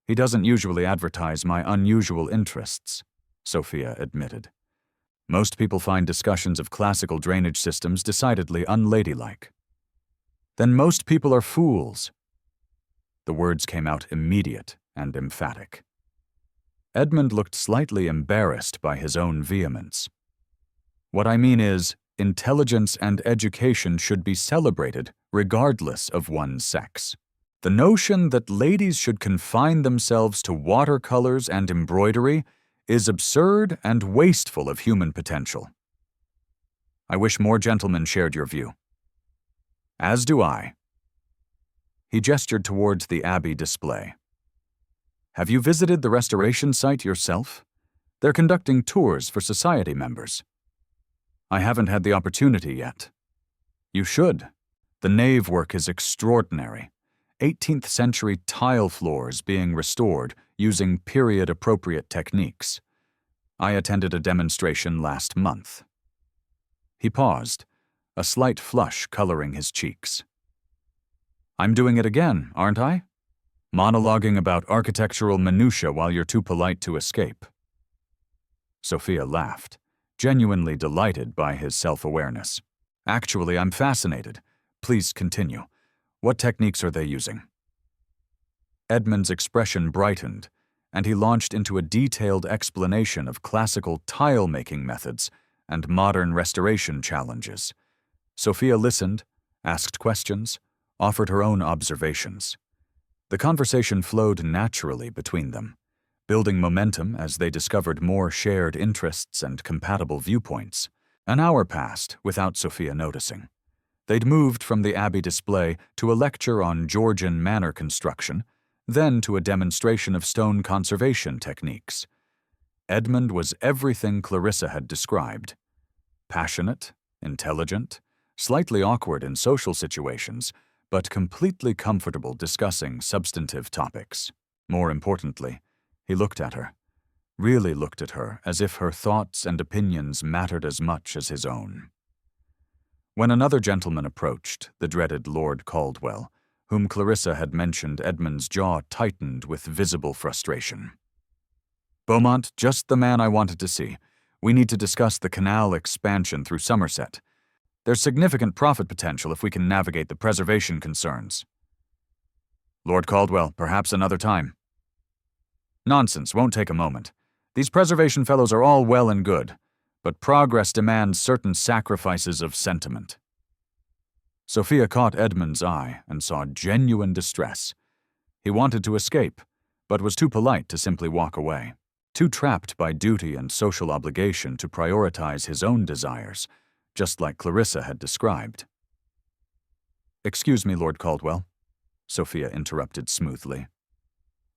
He doesn't usually advertise my unusual interests," Sophia admitted. "Most people find discussions of classical drainage systems decidedly unladylike." "Then most people are fools." The words came out immediate and emphatic. Edmund looked slightly embarrassed by his own vehemence. "What I mean is, intelligence and education should be celebrated regardless of one's sex. The notion that ladies should confine themselves to watercolors and embroidery is absurd and wasteful of human potential. I wish more gentlemen shared your view." "As do I." He gestured towards the Abbey display. "Have you visited the restoration site yourself? They're conducting tours for society members. I haven't had the opportunity yet. You should. The nave work is extraordinary. 18th century tile floors being restored using period-appropriate techniques. I attended a demonstration last month. He paused, a slight flush coloring his cheeks. I'm doing it again, aren't I? Monologuing about architectural minutiae while you're too polite to escape. Sophia laughed, genuinely delighted by his self-awareness. Actually, I'm fascinated. Please continue. What techniques are they using? Edmund's expression brightened, and he launched into a detailed explanation of classical tile-making methods and modern restoration challenges. Sophia listened, asked questions, offered her own observations. The conversation flowed naturally between them, building momentum as they discovered more shared interests and compatible viewpoints. An hour passed without Sophia noticing. They'd moved from the Abbey display to a lecture on Georgian manor construction, then to a demonstration of stone conservation techniques. Edmund was everything Clarissa had described. Passionate, intelligent, slightly awkward in social situations, but completely comfortable discussing substantive topics. More importantly, he looked at her, really looked at her as if her thoughts and opinions mattered as much as his own. When another gentleman approached, the dreaded Lord Caldwell, whom Clarissa had mentioned, Edmund's jaw tightened with visible frustration. Beaumont, just the man I wanted to see. We need to discuss the canal expansion through Somerset. There's significant profit potential if we can navigate the preservation concerns. Lord Caldwell, perhaps another time. Nonsense, won't take a moment. These preservation fellows are all well and good, but progress demands certain sacrifices of sentiment. Sophia caught Edmund's eye and saw genuine distress. He wanted to escape, but was too polite to simply walk away, too trapped by duty and social obligation to prioritize his own desires, just like Clarissa had described. Excuse me, Lord Caldwell, Sophia interrupted smoothly.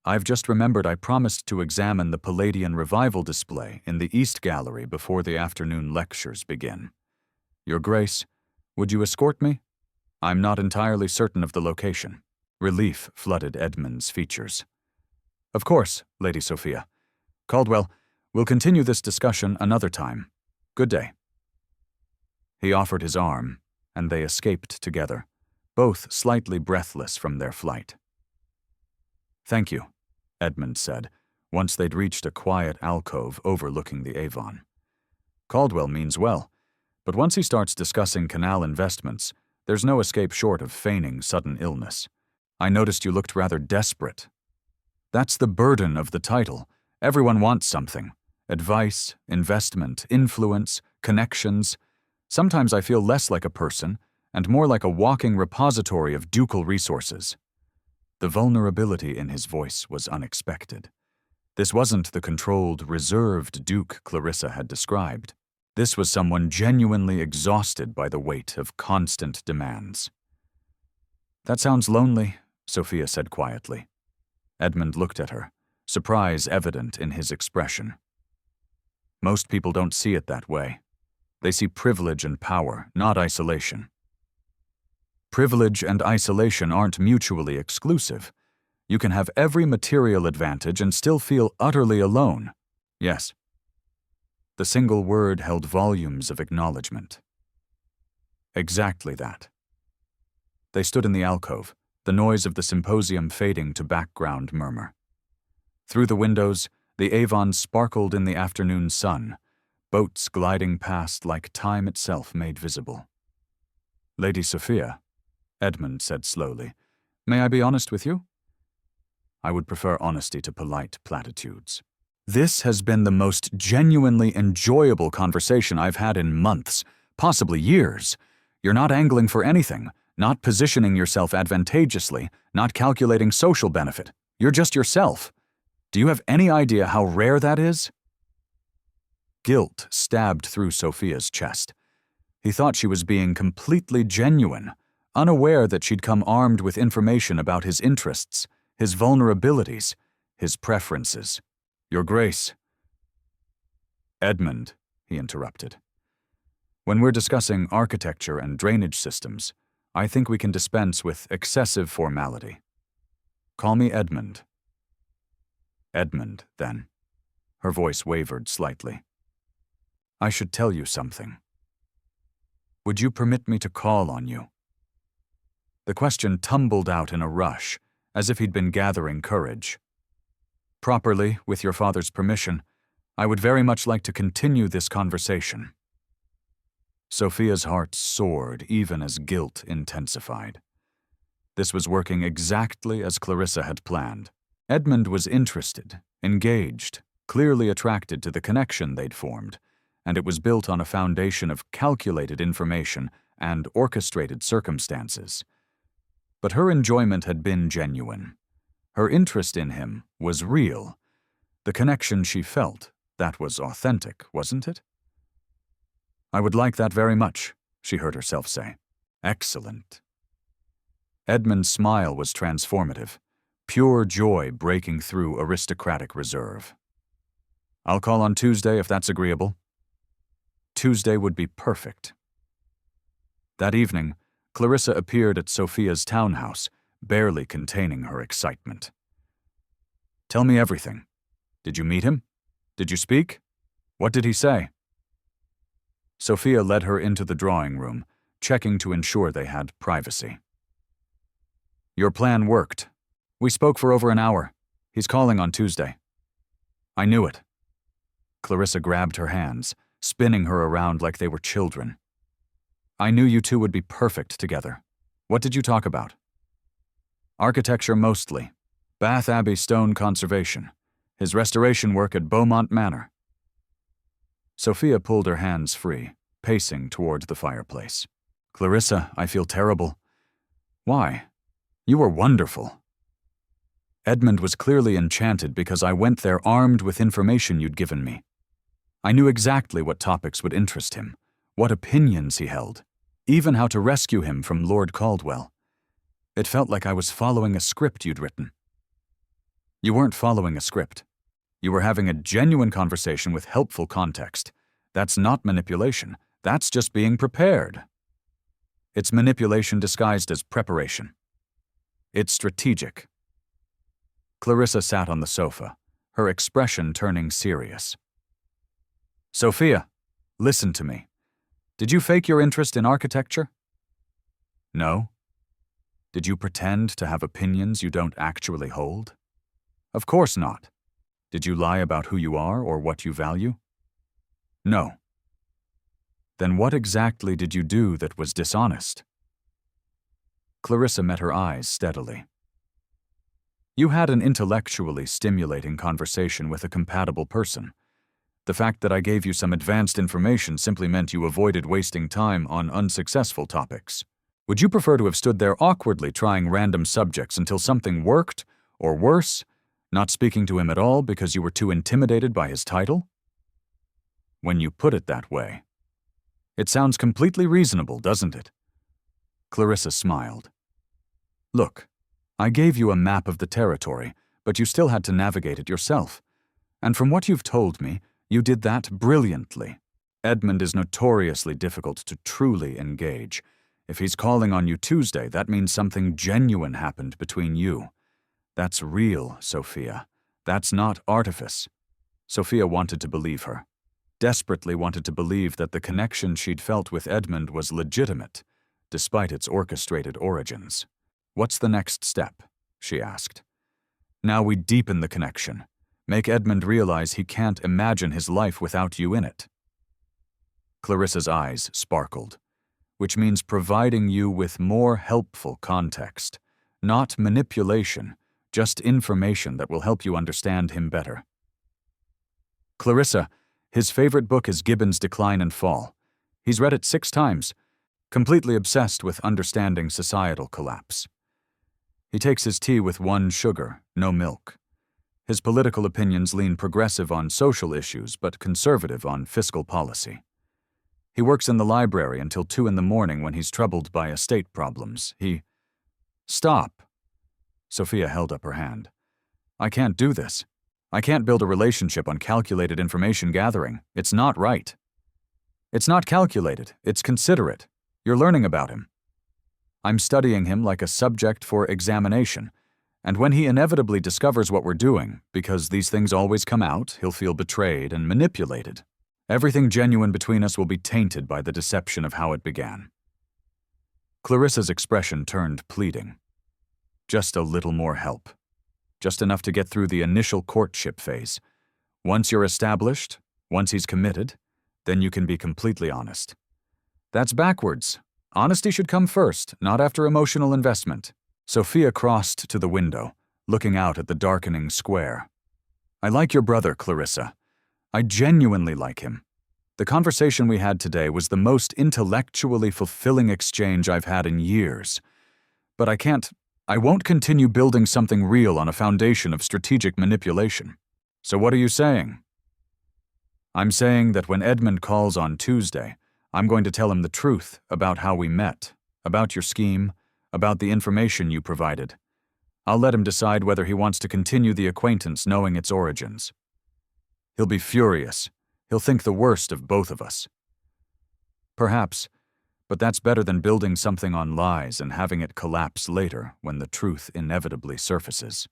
I've just remembered I promised to examine the Palladian Revival display in the East Gallery before the afternoon lectures begin. Your Grace, would you escort me? I'm not entirely certain of the location. Relief flooded Edmund's features. Of course, Lady Sophia. Caldwell, we'll continue this discussion another time. Good day. He offered his arm, and they escaped together, both slightly breathless from their flight. Thank you, Edmund said, once they'd reached a quiet alcove overlooking the Avon. Caldwell means well, but once he starts discussing canal investments, there's no escape short of feigning sudden illness. I noticed you looked rather desperate. That's the burden of the title. Everyone wants something. Advice, investment, influence, connections. Sometimes I feel less like a person and more like a walking repository of ducal resources. The vulnerability in his voice was unexpected. This wasn't the controlled, reserved Duke Clarissa had described. This was someone genuinely exhausted by the weight of constant demands. That sounds lonely, Sophia said quietly. Edmund looked at her, surprise evident in his expression. Most people don't see it that way. They see privilege and power, not isolation. Privilege and isolation aren't mutually exclusive. You can have every material advantage and still feel utterly alone. Yes. The single word held volumes of acknowledgement. Exactly that. They stood in the alcove, the noise of the symposium fading to background murmur. Through the windows, the Avon sparkled in the afternoon sun, boats gliding past like time itself made visible. Lady Sophia, Edmund said slowly, may I be honest with you? I would prefer honesty to polite platitudes. This has been the most genuinely enjoyable conversation I've had in months, possibly years. You're not angling for anything, not positioning yourself advantageously, not calculating social benefit. You're just yourself. Do you have any idea how rare that is? Guilt stabbed through Sophia's chest. He thought she was being completely genuine, unaware that she'd come armed with information about his interests, his vulnerabilities, his preferences. Your Grace. Edmund, he interrupted. When we're discussing architecture and drainage systems, I think we can dispense with excessive formality. Call me Edmund. Edmund, then. Her voice wavered slightly. I should tell you something. Would you permit me to call on you? The question tumbled out in a rush, as if he'd been gathering courage. Properly, with your father's permission, I would very much like to continue this conversation. Sophia's heart soared even as guilt intensified. This was working exactly as Clarissa had planned. Edmund was interested, engaged, clearly attracted to the connection they'd formed, and it was built on a foundation of calculated information and orchestrated circumstances. But her enjoyment had been genuine. Her interest in him was real. The connection she felt, that was authentic, wasn't it? I would like that very much, she heard herself say. Excellent. Edmund's smile was transformative, pure joy breaking through aristocratic reserve. I'll call on Tuesday if that's agreeable. Tuesday would be perfect. That evening, Clarissa appeared at Sophia's townhouse, barely containing her excitement. Tell me everything. Did you meet him? Did you speak? What did he say? Sophia led her into the drawing room, checking to ensure they had privacy. Your plan worked. We spoke for over an hour. He's calling on Tuesday. I knew it. Clarissa grabbed her hands, spinning her around like they were children. I knew you two would be perfect together. What did you talk about? Architecture mostly. Bath Abbey stone conservation. His restoration work at Beaumont Manor. Sophia pulled her hands free, pacing toward the fireplace. Clarissa, I feel terrible. Why? You were wonderful. Edmund was clearly enchanted because I went there armed with information you'd given me. I knew exactly what topics would interest him, what opinions he held, even how to rescue him from Lord Caldwell. It felt like I was following a script you'd written. You weren't following a script. You were having a genuine conversation with helpful context. That's not manipulation. That's just being prepared. It's manipulation disguised as preparation. It's strategic. Clarissa sat on the sofa, her expression turning serious. Sophia, listen to me. Did you fake your interest in architecture? No. Did you pretend to have opinions you don't actually hold? Of course not. Did you lie about who you are or what you value? No. Then what exactly did you do that was dishonest? Clarissa met her eyes steadily. You had an intellectually stimulating conversation with a compatible person. The fact that I gave you some advanced information simply meant you avoided wasting time on unsuccessful topics. Would you prefer to have stood there awkwardly trying random subjects until something worked, or worse, not speaking to him at all because you were too intimidated by his title? When you put it that way, it sounds completely reasonable, doesn't it? Clarissa smiled. Look, I gave you a map of the territory, but you still had to navigate it yourself. And from what you've told me, you did that brilliantly. Edmund is notoriously difficult to truly engage. If he's calling on you Tuesday, that means something genuine happened between you. That's real, Sophia. That's not artifice. Sophia wanted to believe her. Desperately wanted to believe that the connection she'd felt with Edmund was legitimate, despite its orchestrated origins. What's the next step? She asked. Now we deepen the connection. Make Edmund realize he can't imagine his life without you in it. Clarissa's eyes sparkled, which means providing you with more helpful context, not manipulation, just information that will help you understand him better. Clarissa, his favorite book is Gibbon's Decline and Fall. He's read it 6 times, completely obsessed with understanding societal collapse. He takes his tea with 1 sugar, no milk. His political opinions lean progressive on social issues, but conservative on fiscal policy. He works in the library until 2 in the morning when he's troubled by estate problems. Stop. Sophia held up her hand. I can't do this. I can't build a relationship on calculated information gathering. It's not right. It's not calculated, it's considerate. You're learning about him. I'm studying him like a subject for examination, and when he inevitably discovers what we're doing, because these things always come out, he'll feel betrayed and manipulated. Everything genuine between us will be tainted by the deception of how it began. Clarissa's expression turned pleading. Just a little more help. Just enough to get through the initial courtship phase. Once you're established, once he's committed, then you can be completely honest. That's backwards. Honesty should come first, not after emotional investment. Sophia crossed to the window, looking out at the darkening square. I like your brother, Clarissa. I genuinely like him. The conversation we had today was the most intellectually fulfilling exchange I've had in years. But I won't continue building something real on a foundation of strategic manipulation. So what are you saying? I'm saying that when Edmund calls on Tuesday, I'm going to tell him the truth about how we met, about your scheme, about the information you provided. I'll let him decide whether he wants to continue the acquaintance knowing its origins. He'll be furious. He'll think the worst of both of us. Perhaps, but that's better than building something on lies and having it collapse later when the truth inevitably surfaces.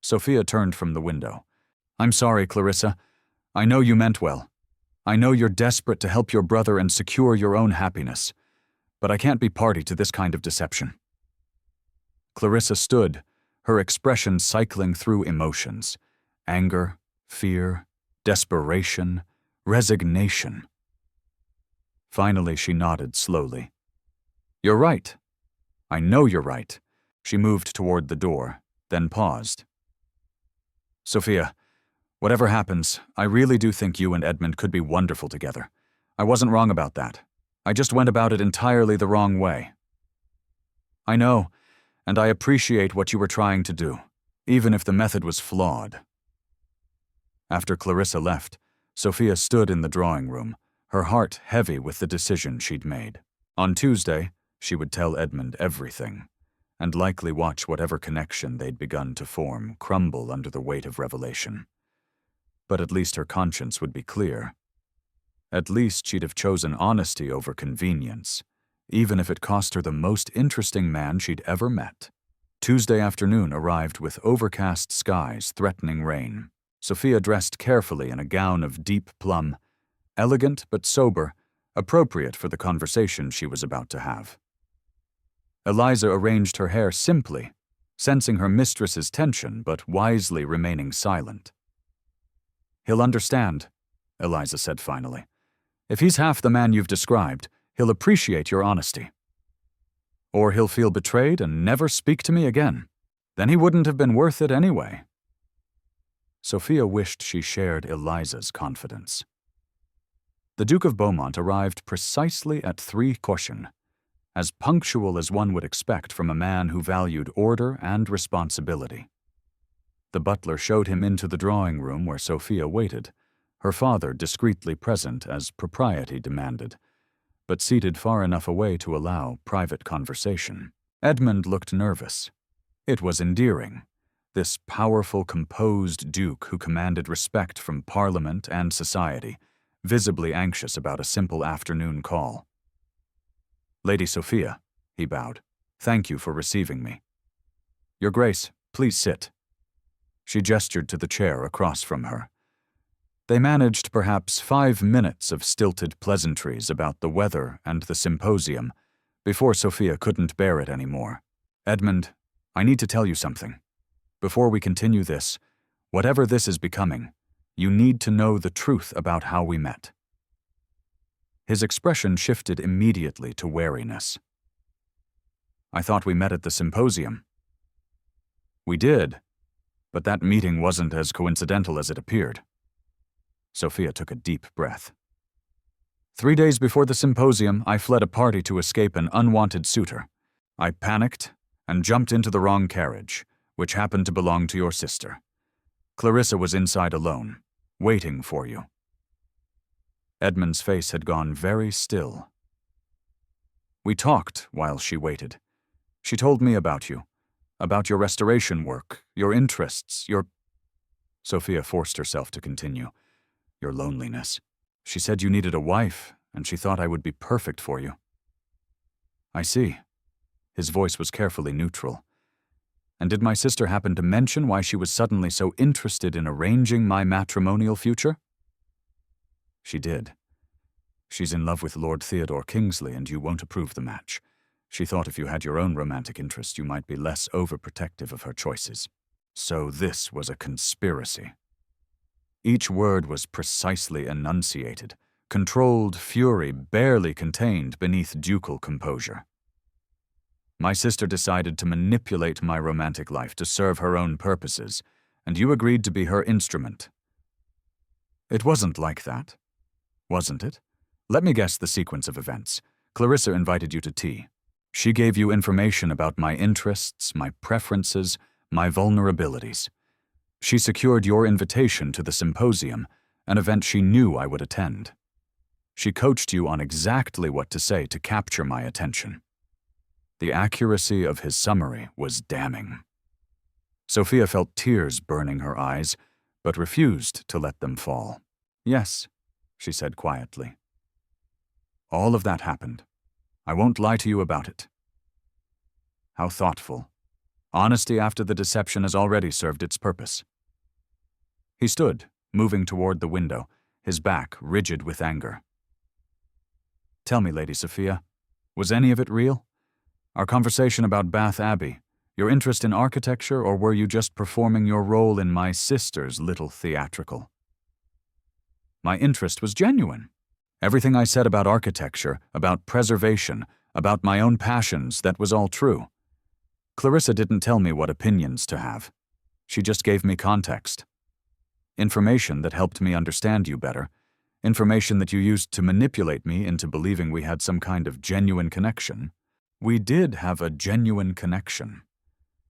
Sophia turned from the window. I'm sorry, Clarissa. I know you meant well. I know you're desperate to help your brother and secure your own happiness, but I can't be party to this kind of deception. Clarissa stood, her expression cycling through emotions: anger, fear, desperation, resignation. Finally, she nodded slowly. You're right. I know you're right. She moved toward the door, then paused. Sophia, whatever happens, I really do think you and Edmund could be wonderful together. I wasn't wrong about that. I just went about it entirely the wrong way. I know, and I appreciate what you were trying to do, even if the method was flawed. After Clarissa left, Sophia stood in the drawing room, her heart heavy with the decision she'd made. On Tuesday, she would tell Edmund everything, and likely watch whatever connection they'd begun to form crumble under the weight of revelation. But at least her conscience would be clear. At least she'd have chosen honesty over convenience, even if it cost her the most interesting man she'd ever met. Tuesday afternoon arrived with overcast skies threatening rain. Sophia dressed carefully in a gown of deep plum, elegant but sober, appropriate for the conversation she was about to have. Eliza arranged her hair simply, sensing her mistress's tension but wisely remaining silent. He'll understand, Eliza said finally. If he's half the man you've described, he'll appreciate your honesty. Or he'll feel betrayed and never speak to me again. Then he wouldn't have been worth it anyway. Sophia wished she shared Eliza's confidence. The Duke of Beaumont arrived precisely at 3 caution, as punctual as one would expect from a man who valued order and responsibility. The butler showed him into the drawing room where Sophia waited, her father discreetly present as propriety demanded, but seated far enough away to allow private conversation. Edmund looked nervous. It was endearing, this powerful, composed duke who commanded respect from Parliament and society, visibly anxious about a simple afternoon call. Lady Sophia, he bowed, thank you for receiving me. Your Grace, please sit. She gestured to the chair across from her. They managed perhaps 5 minutes of stilted pleasantries about the weather and the symposium before Sophia couldn't bear it anymore. Edmund, I need to tell you something. Before we continue this, whatever this is becoming, you need to know the truth about how we met. His expression shifted immediately to wariness. I thought we met at the symposium. We did, but that meeting wasn't as coincidental as it appeared. Sophia took a deep breath. 3 days before the symposium, I fled a party to escape an unwanted suitor. I panicked and jumped into the wrong carriage, which happened to belong to your sister. Clarissa was inside alone, waiting for you. Edmund's face had gone very still. We talked while she waited. She told me about you, about your restoration work, your interests, your... Sophia forced herself to continue. Your loneliness. She said you needed a wife, and she thought I would be perfect for you. I see. His voice was carefully neutral. And did my sister happen to mention why she was suddenly so interested in arranging my matrimonial future? She did. She's in love with Lord Theodore Kingsley, and you won't approve the match. She thought if you had your own romantic interest, you might be less overprotective of her choices. So this was a conspiracy. Each word was precisely enunciated, controlled fury barely contained beneath ducal composure. My sister decided to manipulate my romantic life to serve her own purposes, and you agreed to be her instrument. It wasn't like that, wasn't it? Let me guess the sequence of events. Clarissa invited you to tea. She gave you information about my interests, my preferences, my vulnerabilities. She secured your invitation to the symposium, an event she knew I would attend. She coached you on exactly what to say to capture my attention. The accuracy of his summary was damning. Sophia felt tears burning her eyes, but refused to let them fall. Yes, she said quietly. All of that happened. I won't lie to you about it. How thoughtful. Honesty after the deception has already served its purpose. He stood, moving toward the window, his back rigid with anger. Tell me, Lady Sophia, was any of it real? Our conversation about Bath Abbey, your interest in architecture, or were you just performing your role in my sister's little theatrical? My interest was genuine. Everything I said about architecture, about preservation, about my own passions, that was all true. Clarissa didn't tell me what opinions to have. She just gave me context. Information that helped me understand you better. Information that you used to manipulate me into believing we had some kind of genuine connection. We did have a genuine connection.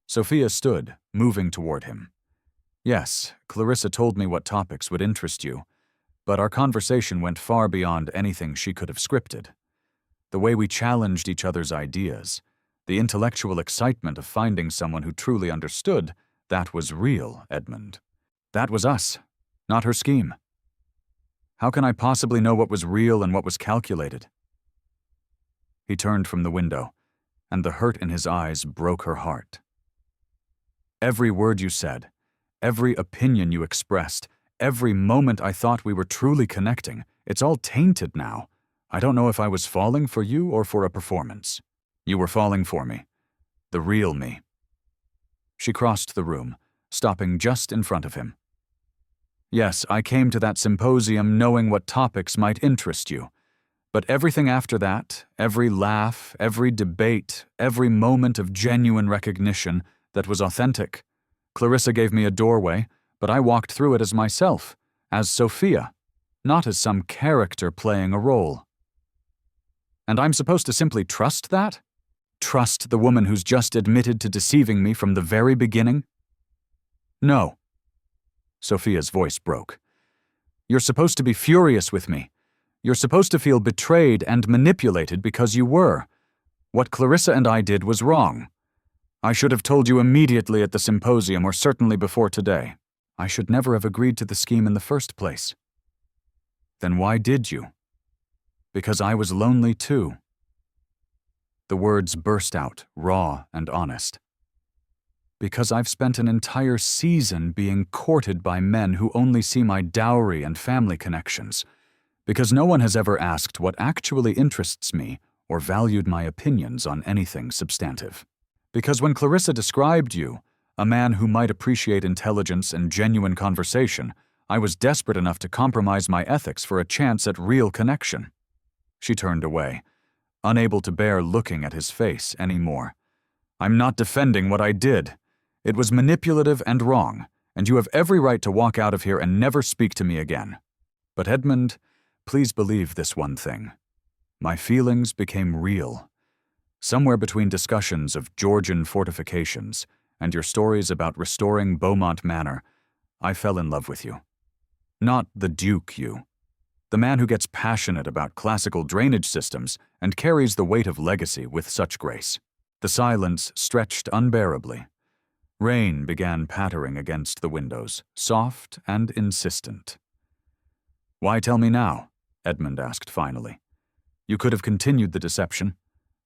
Sophia stood, moving toward him. Yes, Clarissa told me what topics would interest you, but our conversation went far beyond anything she could have scripted. The way we challenged each other's ideas, the intellectual excitement of finding someone who truly understood, that was real, Edmund. That was us, not her scheme. How can I possibly know what was real and what was calculated? He turned from the window, and the hurt in his eyes broke her heart. Every word you said, every opinion you expressed, every moment I thought we were truly connecting, it's all tainted now. I don't know if I was falling for you or for a performance. You were falling for me. The real me. She crossed the room, stopping just in front of him. Yes, I came to that symposium knowing what topics might interest you. But everything after that, every laugh, every debate, every moment of genuine recognition that was authentic. Clarissa gave me a doorway, but I walked through it as myself, as Sophia, not as some character playing a role. And I'm supposed to simply trust that? Trust the woman who's just admitted to deceiving me from the very beginning? No. Sophia's voice broke. You're supposed to be furious with me. You're supposed to feel betrayed and manipulated because you were. What Clarissa and I did was wrong. I should have told you immediately at the symposium, or certainly before today. I should never have agreed to the scheme in the first place. Then why did you? Because I was lonely too. The words burst out, raw and honest. Because I've spent an entire season being courted by men who only see my dowry and family connections. Because no one has ever asked what actually interests me or valued my opinions on anything substantive. Because when Clarissa described you, a man who might appreciate intelligence and genuine conversation, I was desperate enough to compromise my ethics for a chance at real connection. She turned away, unable to bear looking at his face anymore. I'm not defending what I did. It was manipulative and wrong, and you have every right to walk out of here and never speak to me again. But Edmund, please believe this one thing. My feelings became real. Somewhere between discussions of Georgian fortifications and your stories about restoring Beaumont Manor, I fell in love with you. Not the Duke you. The man who gets passionate about classical drainage systems and carries the weight of legacy with such grace. The silence stretched unbearably. Rain began pattering against the windows, soft and insistent. "Why tell me now?" Edmund asked finally. "You could have continued the deception.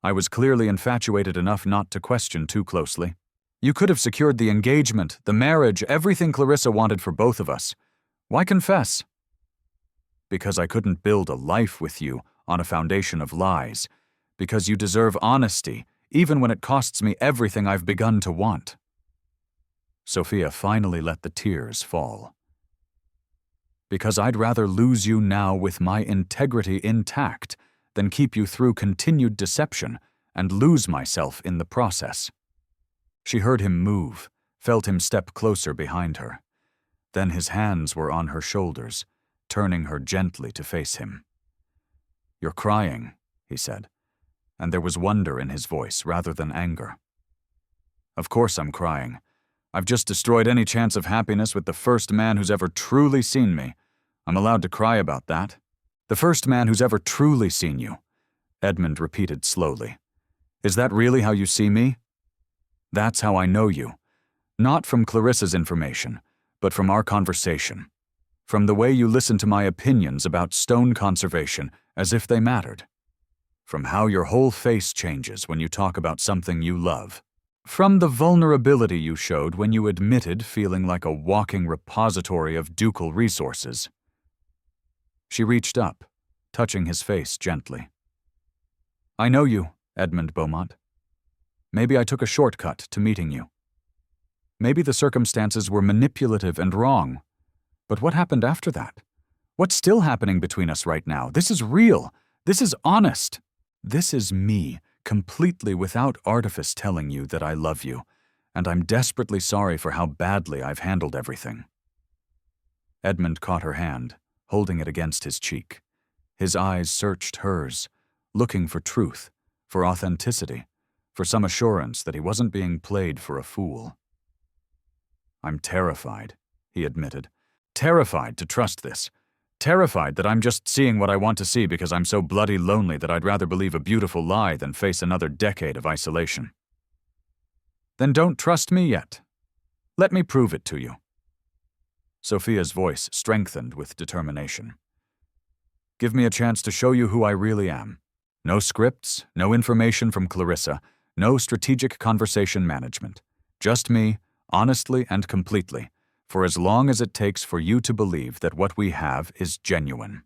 I was clearly infatuated enough not to question too closely. You could have secured the engagement, the marriage, everything Clarissa wanted for both of us. Why confess?" "Because I couldn't build a life with you on a foundation of lies. Because you deserve honesty, even when it costs me everything I've begun to want." Sophia finally let the tears fall. "Because I'd rather lose you now with my integrity intact than keep you through continued deception and lose myself in the process." She heard him move, felt him step closer behind her. Then his hands were on her shoulders, turning her gently to face him. "You're crying," he said, and there was wonder in his voice rather than anger. "Of course I'm crying. I've just destroyed any chance of happiness with the first man who's ever truly seen me. I'm allowed to cry about that. The first man who's ever truly seen you," Edmund repeated slowly. "Is that really how you see me? That's how I know you. Not from Clarissa's information, but from our conversation. From the way you listen to my opinions about stone conservation as if they mattered. From how your whole face changes when you talk about something you love. From the vulnerability you showed when you admitted feeling like a walking repository of ducal resources." She reached up, touching his face gently. "I know you, Edmund Beaumont. Maybe I took a shortcut to meeting you. Maybe the circumstances were manipulative and wrong. But what happened after that? What's still happening between us right now? This is real. This is honest. This is me, completely without artifice telling you that I love you, and I'm desperately sorry for how badly I've handled everything." Edmund caught her hand, holding it against his cheek. His eyes searched hers, looking for truth, for authenticity, for some assurance that he wasn't being played for a fool. "I'm terrified," he admitted. "Terrified to trust this. Terrified that I'm just seeing what I want to see because I'm so bloody lonely that I'd rather believe a beautiful lie than face another decade of isolation." "Then don't trust me yet. Let me prove it to you." Sophia's voice strengthened with determination. "Give me a chance to show you who I really am. No scripts, no information from Clarissa, no strategic conversation management. Just me, honestly and completely, for as long as it takes for you to believe that what we have is genuine."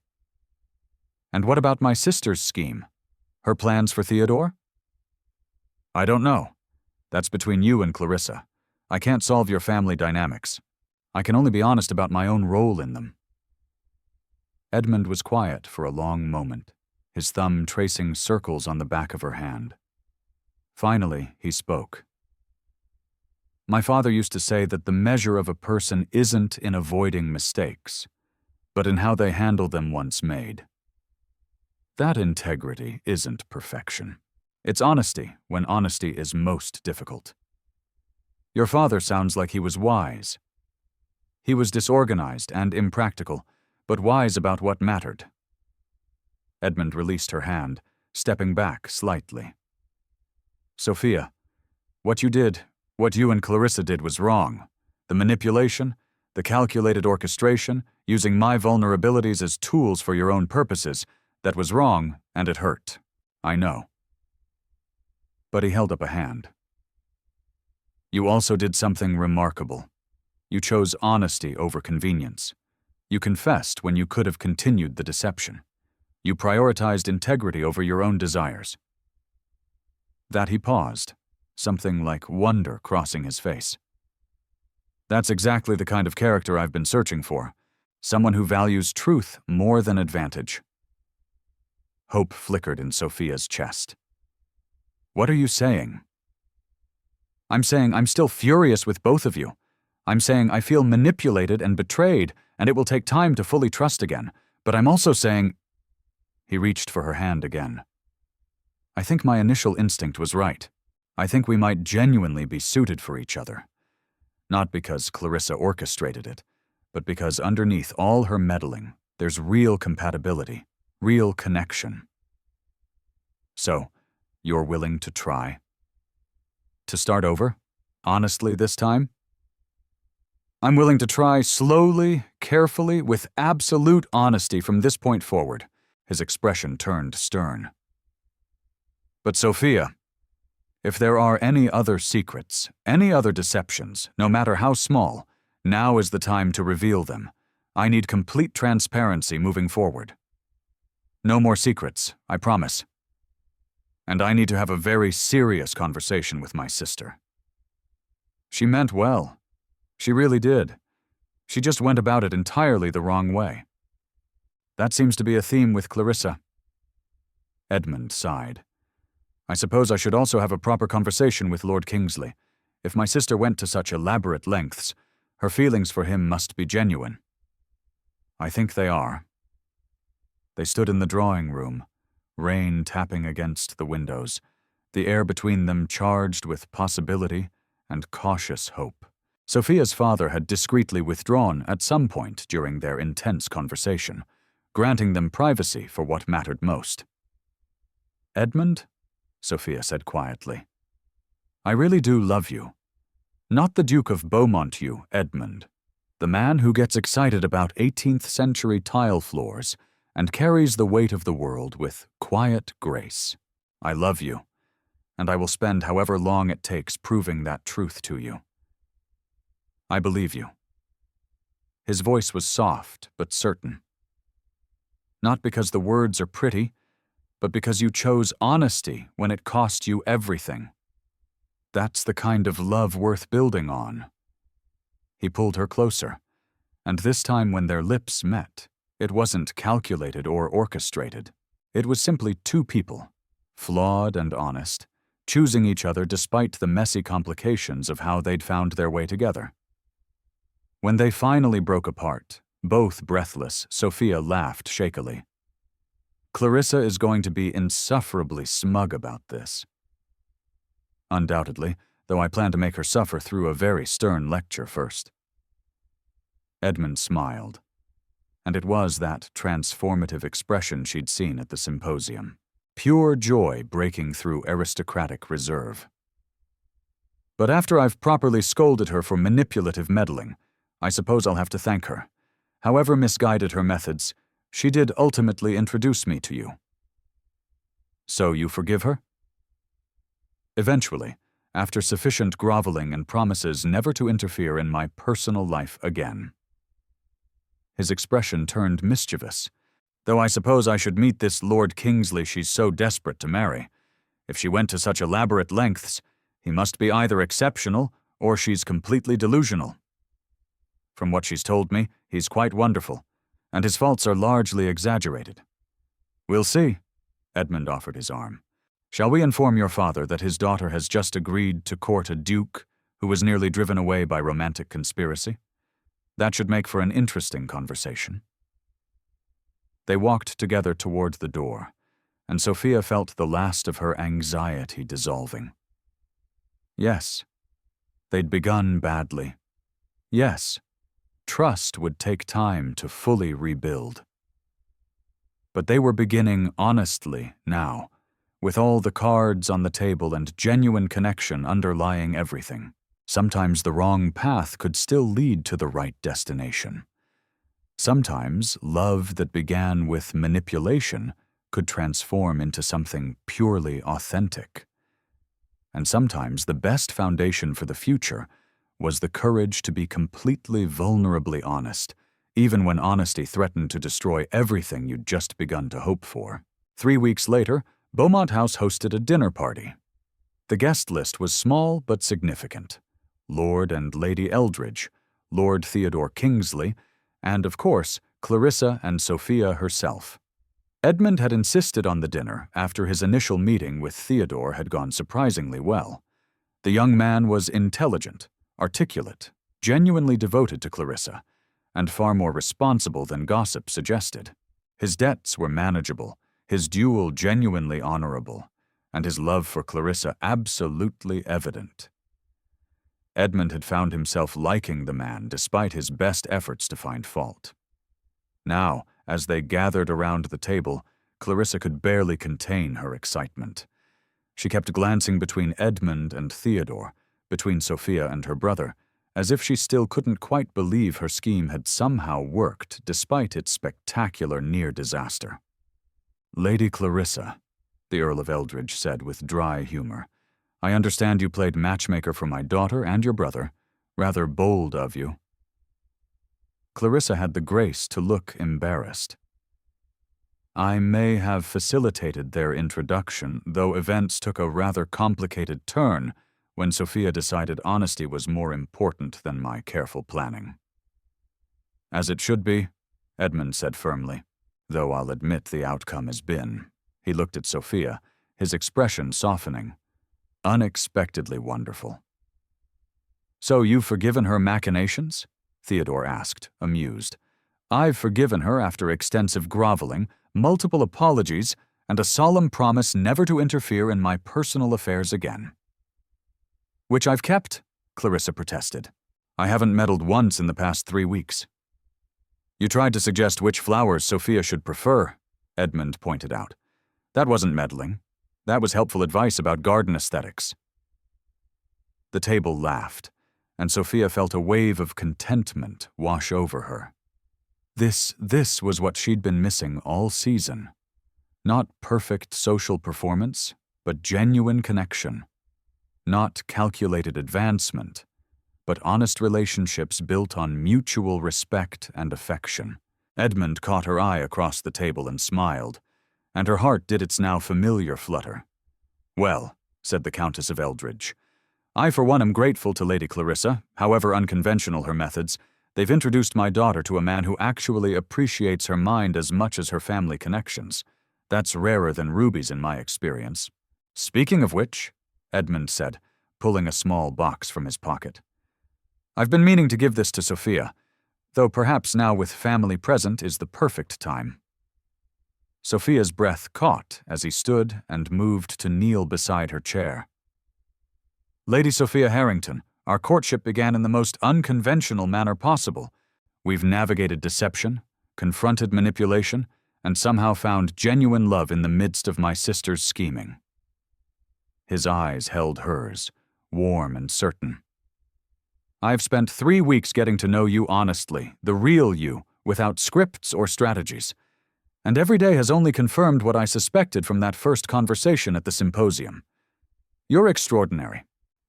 "And what about my sister's scheme? Her plans for Theodore?" "I don't know. That's between you and Clarissa. I can't solve your family dynamics. I can only be honest about my own role in them." Edmund was quiet for a long moment, his thumb tracing circles on the back of her hand. Finally, he spoke. "My father used to say that the measure of a person isn't in avoiding mistakes, but in how they handle them once made. That integrity isn't perfection. It's honesty when honesty is most difficult. Your father sounds like he was wise. He was disorganized and impractical, but wise about what mattered." Edmund released her hand, stepping back slightly. "Sophia, what you and Clarissa did was wrong. The manipulation, the calculated orchestration, using my vulnerabilities as tools for your own purposes, that was wrong, and it hurt. I know." But he held up a hand. "You also did something remarkable. You chose honesty over convenience. You confessed when you could have continued the deception. You prioritized integrity over your own desires." That he paused, something like wonder crossing his face. "That's exactly the kind of character I've been searching for. Someone who values truth more than advantage." Hope flickered in Sophia's chest. "What are you saying?" "I'm saying I'm still furious with both of you. I'm saying I feel manipulated and betrayed, and it will take time to fully trust again. But I'm also saying—" He reached for her hand again. "I think my initial instinct was right. I think we might genuinely be suited for each other. Not because Clarissa orchestrated it, but because underneath all her meddling, there's real compatibility, real connection. So, you're willing to try? To start over? Honestly this time? I'm willing to try slowly, carefully, with absolute honesty from this point forward. His expression turned stern. But Sophia, if there are any other secrets, any other deceptions, no matter how small, now is the time to reveal them. I need complete transparency moving forward. No more secrets, I promise. And I need to have a very serious conversation with my sister. She meant well. She really did. She just went about it entirely the wrong way. That seems to be a theme with Clarissa. Edmund sighed. I suppose I should also have a proper conversation with Lord Kingsley. If my sister went to such elaborate lengths, her feelings for him must be genuine. I think they are. They stood in the drawing room, rain tapping against the windows, the air between them charged with possibility and cautious hope. Sophia's father had discreetly withdrawn at some point during their intense conversation, granting them privacy for what mattered most. Edmund, Sophia said quietly, I really do love you. Not the Duke of Beaumont you, Edmund. The man who gets excited about 18th century tile floors and carries the weight of the world with quiet grace. I love you, and I will spend however long it takes proving that truth to you. I believe you. His voice was soft but certain. Not because the words are pretty, but because you chose honesty when it cost you everything. That's the kind of love worth building on. He pulled her closer, and this time when their lips met, it wasn't calculated or orchestrated. It was simply two people, flawed and honest, choosing each other despite the messy complications of how they'd found their way together. When they finally broke apart, both breathless, Sophia laughed shakily. Clarissa is going to be insufferably smug about this. Undoubtedly, though I plan to make her suffer through a very stern lecture first. Edmund smiled, and it was that transformative expression she'd seen at the symposium. Pure joy breaking through aristocratic reserve. But after I've properly scolded her for manipulative meddling, I suppose I'll have to thank her. However misguided her methods, she did ultimately introduce me to you. So you forgive her? Eventually, after sufficient groveling and promises never to interfere in my personal life again. His expression turned mischievous. Though I suppose I should meet this Lord Kingsley she's so desperate to marry. If she went to such elaborate lengths, he must be either exceptional or she's completely delusional. From what she's told me, he's quite wonderful, and his faults are largely exaggerated. We'll see, Edmund offered his arm. Shall we inform your father that his daughter has just agreed to court a duke who was nearly driven away by romantic conspiracy? That should make for an interesting conversation. They walked together toward the door, and Sophia felt the last of her anxiety dissolving. Yes, they'd begun badly. Yes, trust would take time to fully rebuild. But they were beginning honestly now, with all the cards on the table and genuine connection underlying everything. Sometimes the wrong path could still lead to the right destination. Sometimes love that began with manipulation could transform into something purely authentic. And sometimes the best foundation for the future was the courage to be completely vulnerably honest, even when honesty threatened to destroy everything you'd just begun to hope for. 3 weeks later, Beaumont House hosted a dinner party. The guest list was small but significant. Lord and Lady Eldridge, Lord Theodore Kingsley, and, of course, Clarissa and Sophia herself. Edmund had insisted on the dinner after his initial meeting with Theodore had gone surprisingly well. The young man was intelligent, articulate, genuinely devoted to Clarissa, and far more responsible than gossip suggested. His debts were manageable, his duel genuinely honorable, and his love for Clarissa absolutely evident. Edmund had found himself liking the man despite his best efforts to find fault. Now, as they gathered around the table, Clarissa could barely contain her excitement. She kept glancing between Edmund and Theodore, between Sophia and her brother, as if she still couldn't quite believe her scheme had somehow worked despite its spectacular near disaster. "Lady Clarissa," the Earl of Eldridge said with dry humor, "I understand you played matchmaker for my daughter and your brother. Rather bold of you." Clarissa had the grace to look embarrassed. "I may have facilitated their introduction, though events took a rather complicated turn when Sophia decided honesty was more important than my careful planning." "As it should be," Edmund said firmly, "though I'll admit the outcome has been." He looked at Sophia, his expression softening. "Unexpectedly wonderful." "So you've forgiven her machinations?" Theodore asked, amused. "I've forgiven her after extensive groveling, multiple apologies, and a solemn promise never to interfere in my personal affairs again." "Which I've kept," Clarissa protested. "I haven't meddled once in the past 3 weeks." "You tried to suggest which flowers Sophia should prefer," Edmund pointed out. "That wasn't meddling. That was helpful advice about garden aesthetics." The table laughed, and Sophia felt a wave of contentment wash over her. This was what she'd been missing all season. Not perfect social performance, but genuine connection. Not calculated advancement, but honest relationships built on mutual respect and affection. Edmund caught her eye across the table and smiled, and her heart did its now familiar flutter. "Well," said the Countess of Eldridge, "I for one am grateful to Lady Clarissa, however unconventional her methods. They've introduced my daughter to a man who actually appreciates her mind as much as her family connections. That's rarer than rubies in my experience." "Speaking of which," Edmund said, pulling a small box from his pocket, "I've been meaning to give this to Sophia, though perhaps now with family present is the perfect time." Sophia's breath caught as he stood and moved to kneel beside her chair. "Lady Sophia Harrington, our courtship began in the most unconventional manner possible. We've navigated deception, confronted manipulation, and somehow found genuine love in the midst of my sister's scheming." His eyes held hers, warm and certain. "I've spent 3 weeks getting to know you honestly, the real you, without scripts or strategies. And every day has only confirmed what I suspected from that first conversation at the symposium. You're extraordinary.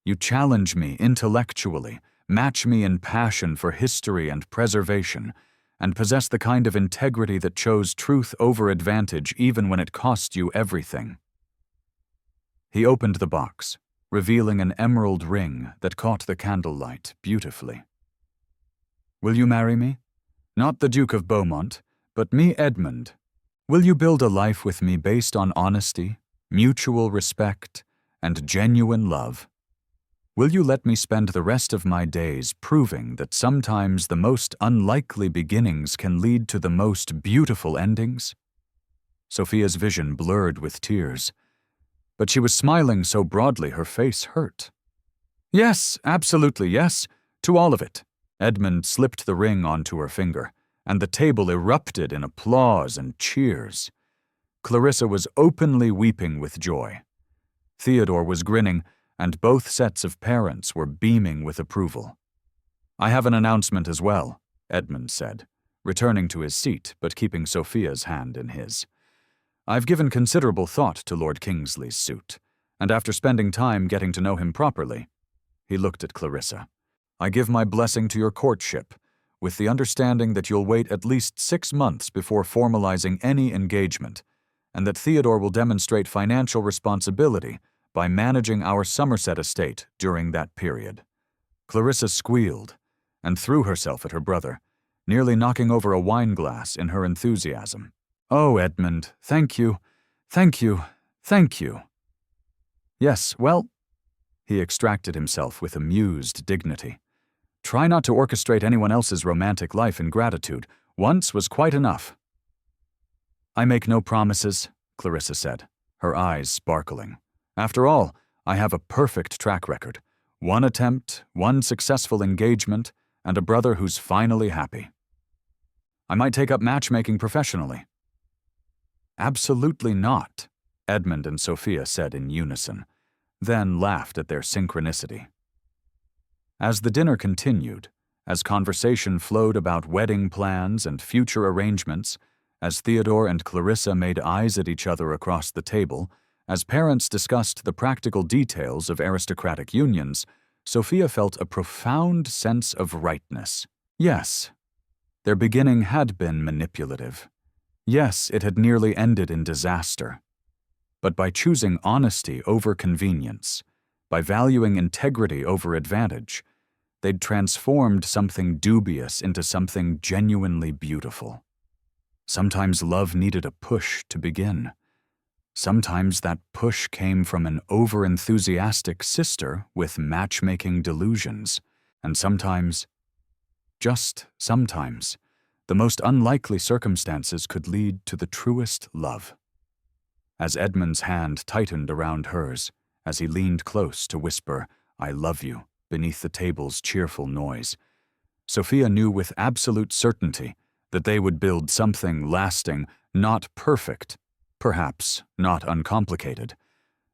You challenge me intellectually, match me in passion for history and preservation, and possess the kind of integrity that chose truth over advantage even when it cost you everything." He opened the box, revealing an emerald ring that caught the candlelight beautifully. "Will you marry me? Not the Duke of Beaumont, but me, Edmund. Will you build a life with me based on honesty, mutual respect, and genuine love? Will you let me spend the rest of my days proving that sometimes the most unlikely beginnings can lead to the most beautiful endings?" Sophia's vision blurred with tears, but she was smiling so broadly her face hurt. "Yes, absolutely yes, to all of it." Edmund slipped the ring onto her finger, and the table erupted in applause and cheers. Clarissa was openly weeping with joy. Theodore was grinning, and both sets of parents were beaming with approval. "I have an announcement as well," Edmund said, returning to his seat but keeping Sophia's hand in his. "I've given considerable thought to Lord Kingsley's suit, and after spending time getting to know him properly," he looked at Clarissa, "I give my blessing to your courtship, with the understanding that you'll wait at least 6 months before formalizing any engagement, and that Theodore will demonstrate financial responsibility by managing our Somerset estate during that period." Clarissa squealed and threw herself at her brother, nearly knocking over a wineglass in her enthusiasm. "Oh, Edmund, thank you, thank you, thank you." "Yes, well," he extracted himself with amused dignity. "Try not to orchestrate anyone else's romantic life in gratitude. Once was quite enough." "I make no promises," Clarissa said, her eyes sparkling. "After all, I have a perfect track record. 1 attempt, 1 successful engagement, and a brother who's finally happy. I might take up matchmaking professionally." "Absolutely not," Edmund and Sophia said in unison, then laughed at their synchronicity. As the dinner continued, as conversation flowed about wedding plans and future arrangements, as Theodore and Clarissa made eyes at each other across the table, as parents discussed the practical details of aristocratic unions, Sophia felt a profound sense of rightness. Yes, their beginning had been manipulative. Yes, it had nearly ended in disaster. But by choosing honesty over convenience, by valuing integrity over advantage, they'd transformed something dubious into something genuinely beautiful. Sometimes love needed a push to begin. Sometimes that push came from an over-enthusiastic sister with matchmaking delusions. And sometimes, just sometimes, the most unlikely circumstances could lead to the truest love. As Edmund's hand tightened around hers, as he leaned close to whisper, "I love you," beneath the table's cheerful noise, Sophia knew with absolute certainty that they would build something lasting, not perfect, perhaps not uncomplicated,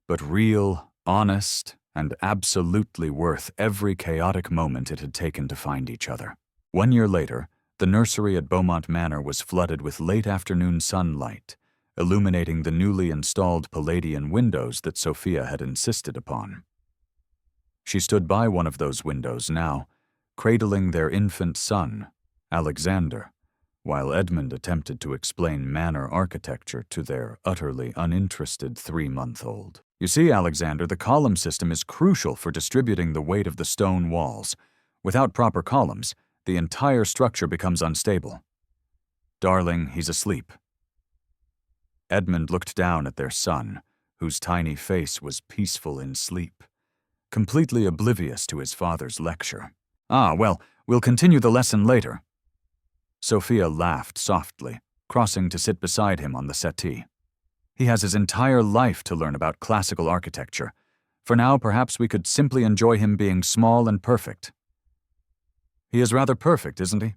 but real, honest, and absolutely worth every chaotic moment it had taken to find each other. 1 year later, the nursery at Beaumont Manor was flooded with late afternoon sunlight, illuminating the newly installed Palladian windows that Sophia had insisted upon. She stood by one of those windows now, cradling their infant son, Alexander, while Edmund attempted to explain manor architecture to their utterly uninterested 3-month-old. "You see, Alexander, the column system is crucial for distributing the weight of the stone walls. Without proper columns, the entire structure becomes unstable. Darling, he's asleep." Edmund looked down at their son, whose tiny face was peaceful in sleep, completely oblivious to his father's lecture. "Ah, well, we'll continue the lesson later." Sophia laughed softly, crossing to sit beside him on the settee. "He has his entire life to learn about classical architecture. For now, perhaps we could simply enjoy him being small and perfect." "He is rather perfect, isn't he?"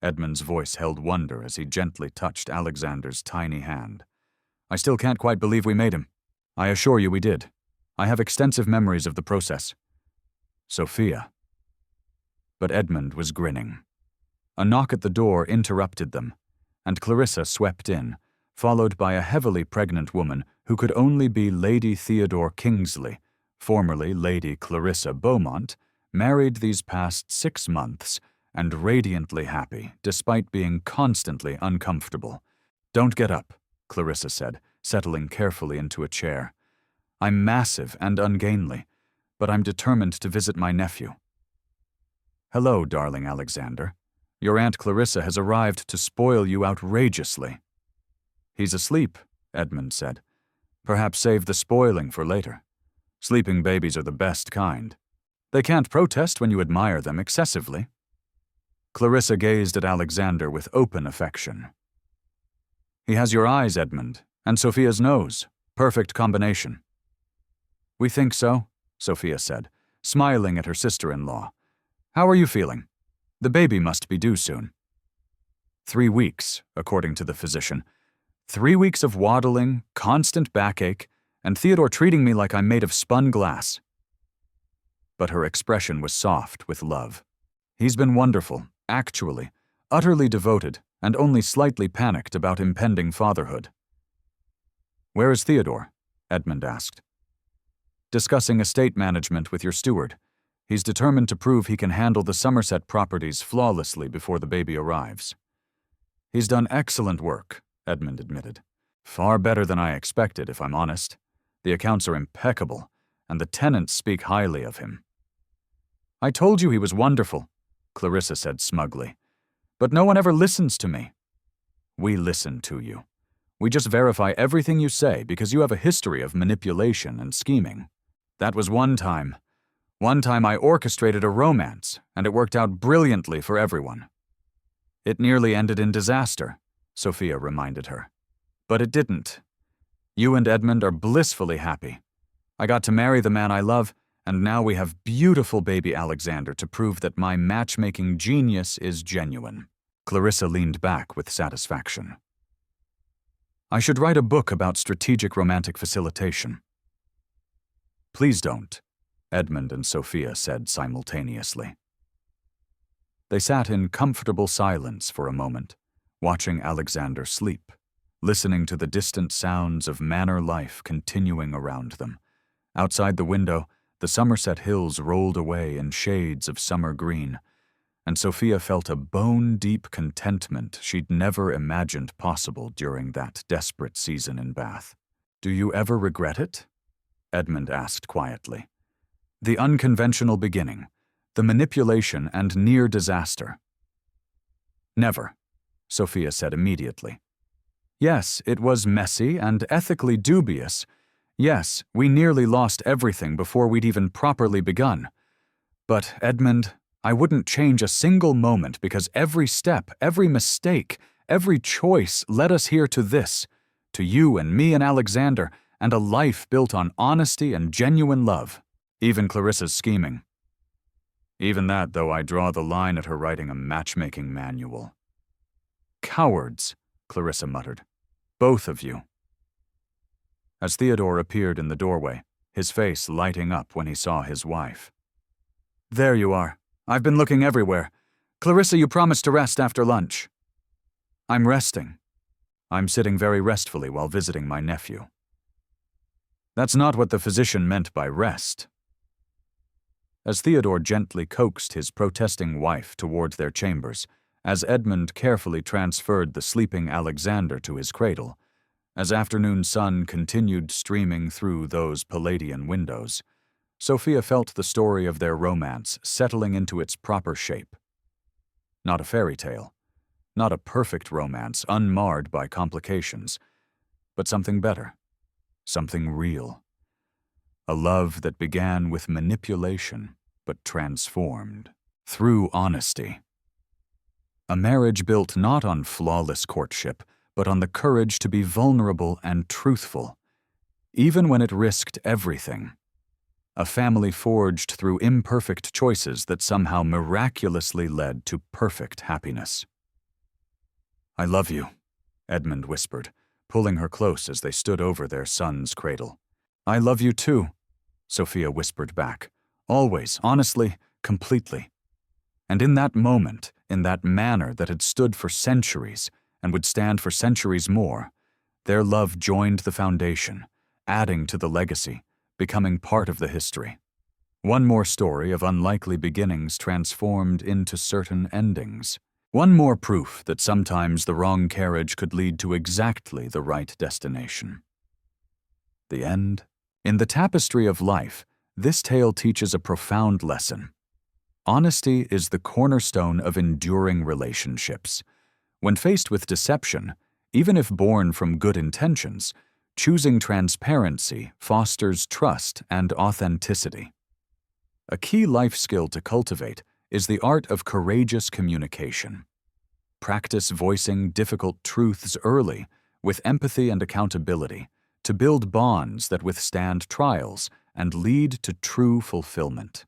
Edmund's voice held wonder as he gently touched Alexander's tiny hand. "I still can't quite believe we made him. I assure you we did. I have extensive memories of the process." "Sophia." But Edmund was grinning. A knock at the door interrupted them, and Clarissa swept in, followed by a heavily pregnant woman who could only be Lady Theodore Kingsley, formerly Lady Clarissa Beaumont, married these past 6 months, and radiantly happy, despite being constantly uncomfortable. "Don't get up," Clarissa said, settling carefully into a chair. "I'm massive and ungainly, but I'm determined to visit my nephew." "Hello, darling Alexander. Your Aunt Clarissa has arrived to spoil you outrageously." "He's asleep," Edmund said. "Perhaps save the spoiling for later. Sleeping babies are the best kind. They can't protest when you admire them excessively." Clarissa gazed at Alexander with open affection. "He has your eyes, Edmund, and Sophia's nose. Perfect combination." "We think so," Sophia said, smiling at her sister-in-law. "How are you feeling? The baby must be due soon." 3 weeks, according to the physician. 3 weeks of waddling, constant backache, and Theodore treating me like I'm made of spun glass. But her expression was soft with love. "He's been wonderful, actually, utterly devoted, and only slightly panicked about impending fatherhood." "Where is Theodore?" Edmund asked. "Discussing estate management with your steward. He's determined to prove he can handle the Somerset properties flawlessly before the baby arrives." "He's done excellent work," Edmund admitted. "Far better than I expected, if I'm honest. The accounts are impeccable, and the tenants speak highly of him." "I told you he was wonderful," Clarissa said smugly. "But no one ever listens to me." "We listen to you. We just verify everything you say because you have a history of manipulation and scheming. That was one time. One time I orchestrated a romance, and it worked out brilliantly for everyone." "It nearly ended in disaster," Sophia reminded her. "But it didn't. You and Edmund are blissfully happy. I got to marry the man I love, and now we have beautiful baby Alexander to prove that my matchmaking genius is genuine." Clarissa leaned back with satisfaction. "I should write a book about strategic romantic facilitation." "Please don't," Edmund and Sophia said simultaneously. They sat in comfortable silence for a moment, watching Alexander sleep, listening to the distant sounds of manor life continuing around them. Outside the window, the Somerset hills rolled away in shades of summer green, and Sophia felt a bone-deep contentment she'd never imagined possible during that desperate season in Bath. "Do you ever regret it?" Edmund asked quietly. "The unconventional beginning, the manipulation and near disaster." "Never," Sophia said immediately. "Yes, it was messy and ethically dubious. Yes, we nearly lost everything before we'd even properly begun. But, Edmund, I wouldn't change a single moment because every step, every mistake, every choice led us here to this, to you and me and Alexander, and a life built on honesty and genuine love. Even Clarissa's scheming. Even that, though, I draw the line at her writing a matchmaking manual." "Cowards," Clarissa muttered. "Both of you." As Theodore appeared in the doorway, his face lighting up when he saw his wife. "There you are. I've been looking everywhere. Clarissa, you promised to rest after lunch." "I'm resting. I'm sitting very restfully while visiting my nephew." "That's not what the physician meant by rest." As Theodore gently coaxed his protesting wife toward their chambers, as Edmund carefully transferred the sleeping Alexander to his cradle, as afternoon sun continued streaming through those Palladian windows, Sophia felt the story of their romance settling into its proper shape. Not a fairy tale, not a perfect romance unmarred by complications, but something better, something real. A love that began with manipulation, but transformed through honesty. A marriage built not on flawless courtship, but on the courage to be vulnerable and truthful, even when it risked everything. A family forged through imperfect choices that somehow miraculously led to perfect happiness. "I love you," Edmund whispered, pulling her close as they stood over their son's cradle. "I love you too," Sophia whispered back, "always, honestly, completely." And in that moment, in that manner that had stood for centuries, and would stand for centuries more, their love joined the foundation, adding to the legacy, becoming part of the history. One more story of unlikely beginnings transformed into certain endings. One more proof that sometimes the wrong carriage could lead to exactly the right destination. The end? In the tapestry of life, this tale teaches a profound lesson. Honesty is the cornerstone of enduring relationships. When faced with deception, even if born from good intentions, choosing transparency fosters trust and authenticity. A key life skill to cultivate is the art of courageous communication. Practice voicing difficult truths early with empathy and accountability to build bonds that withstand trials and lead to true fulfillment.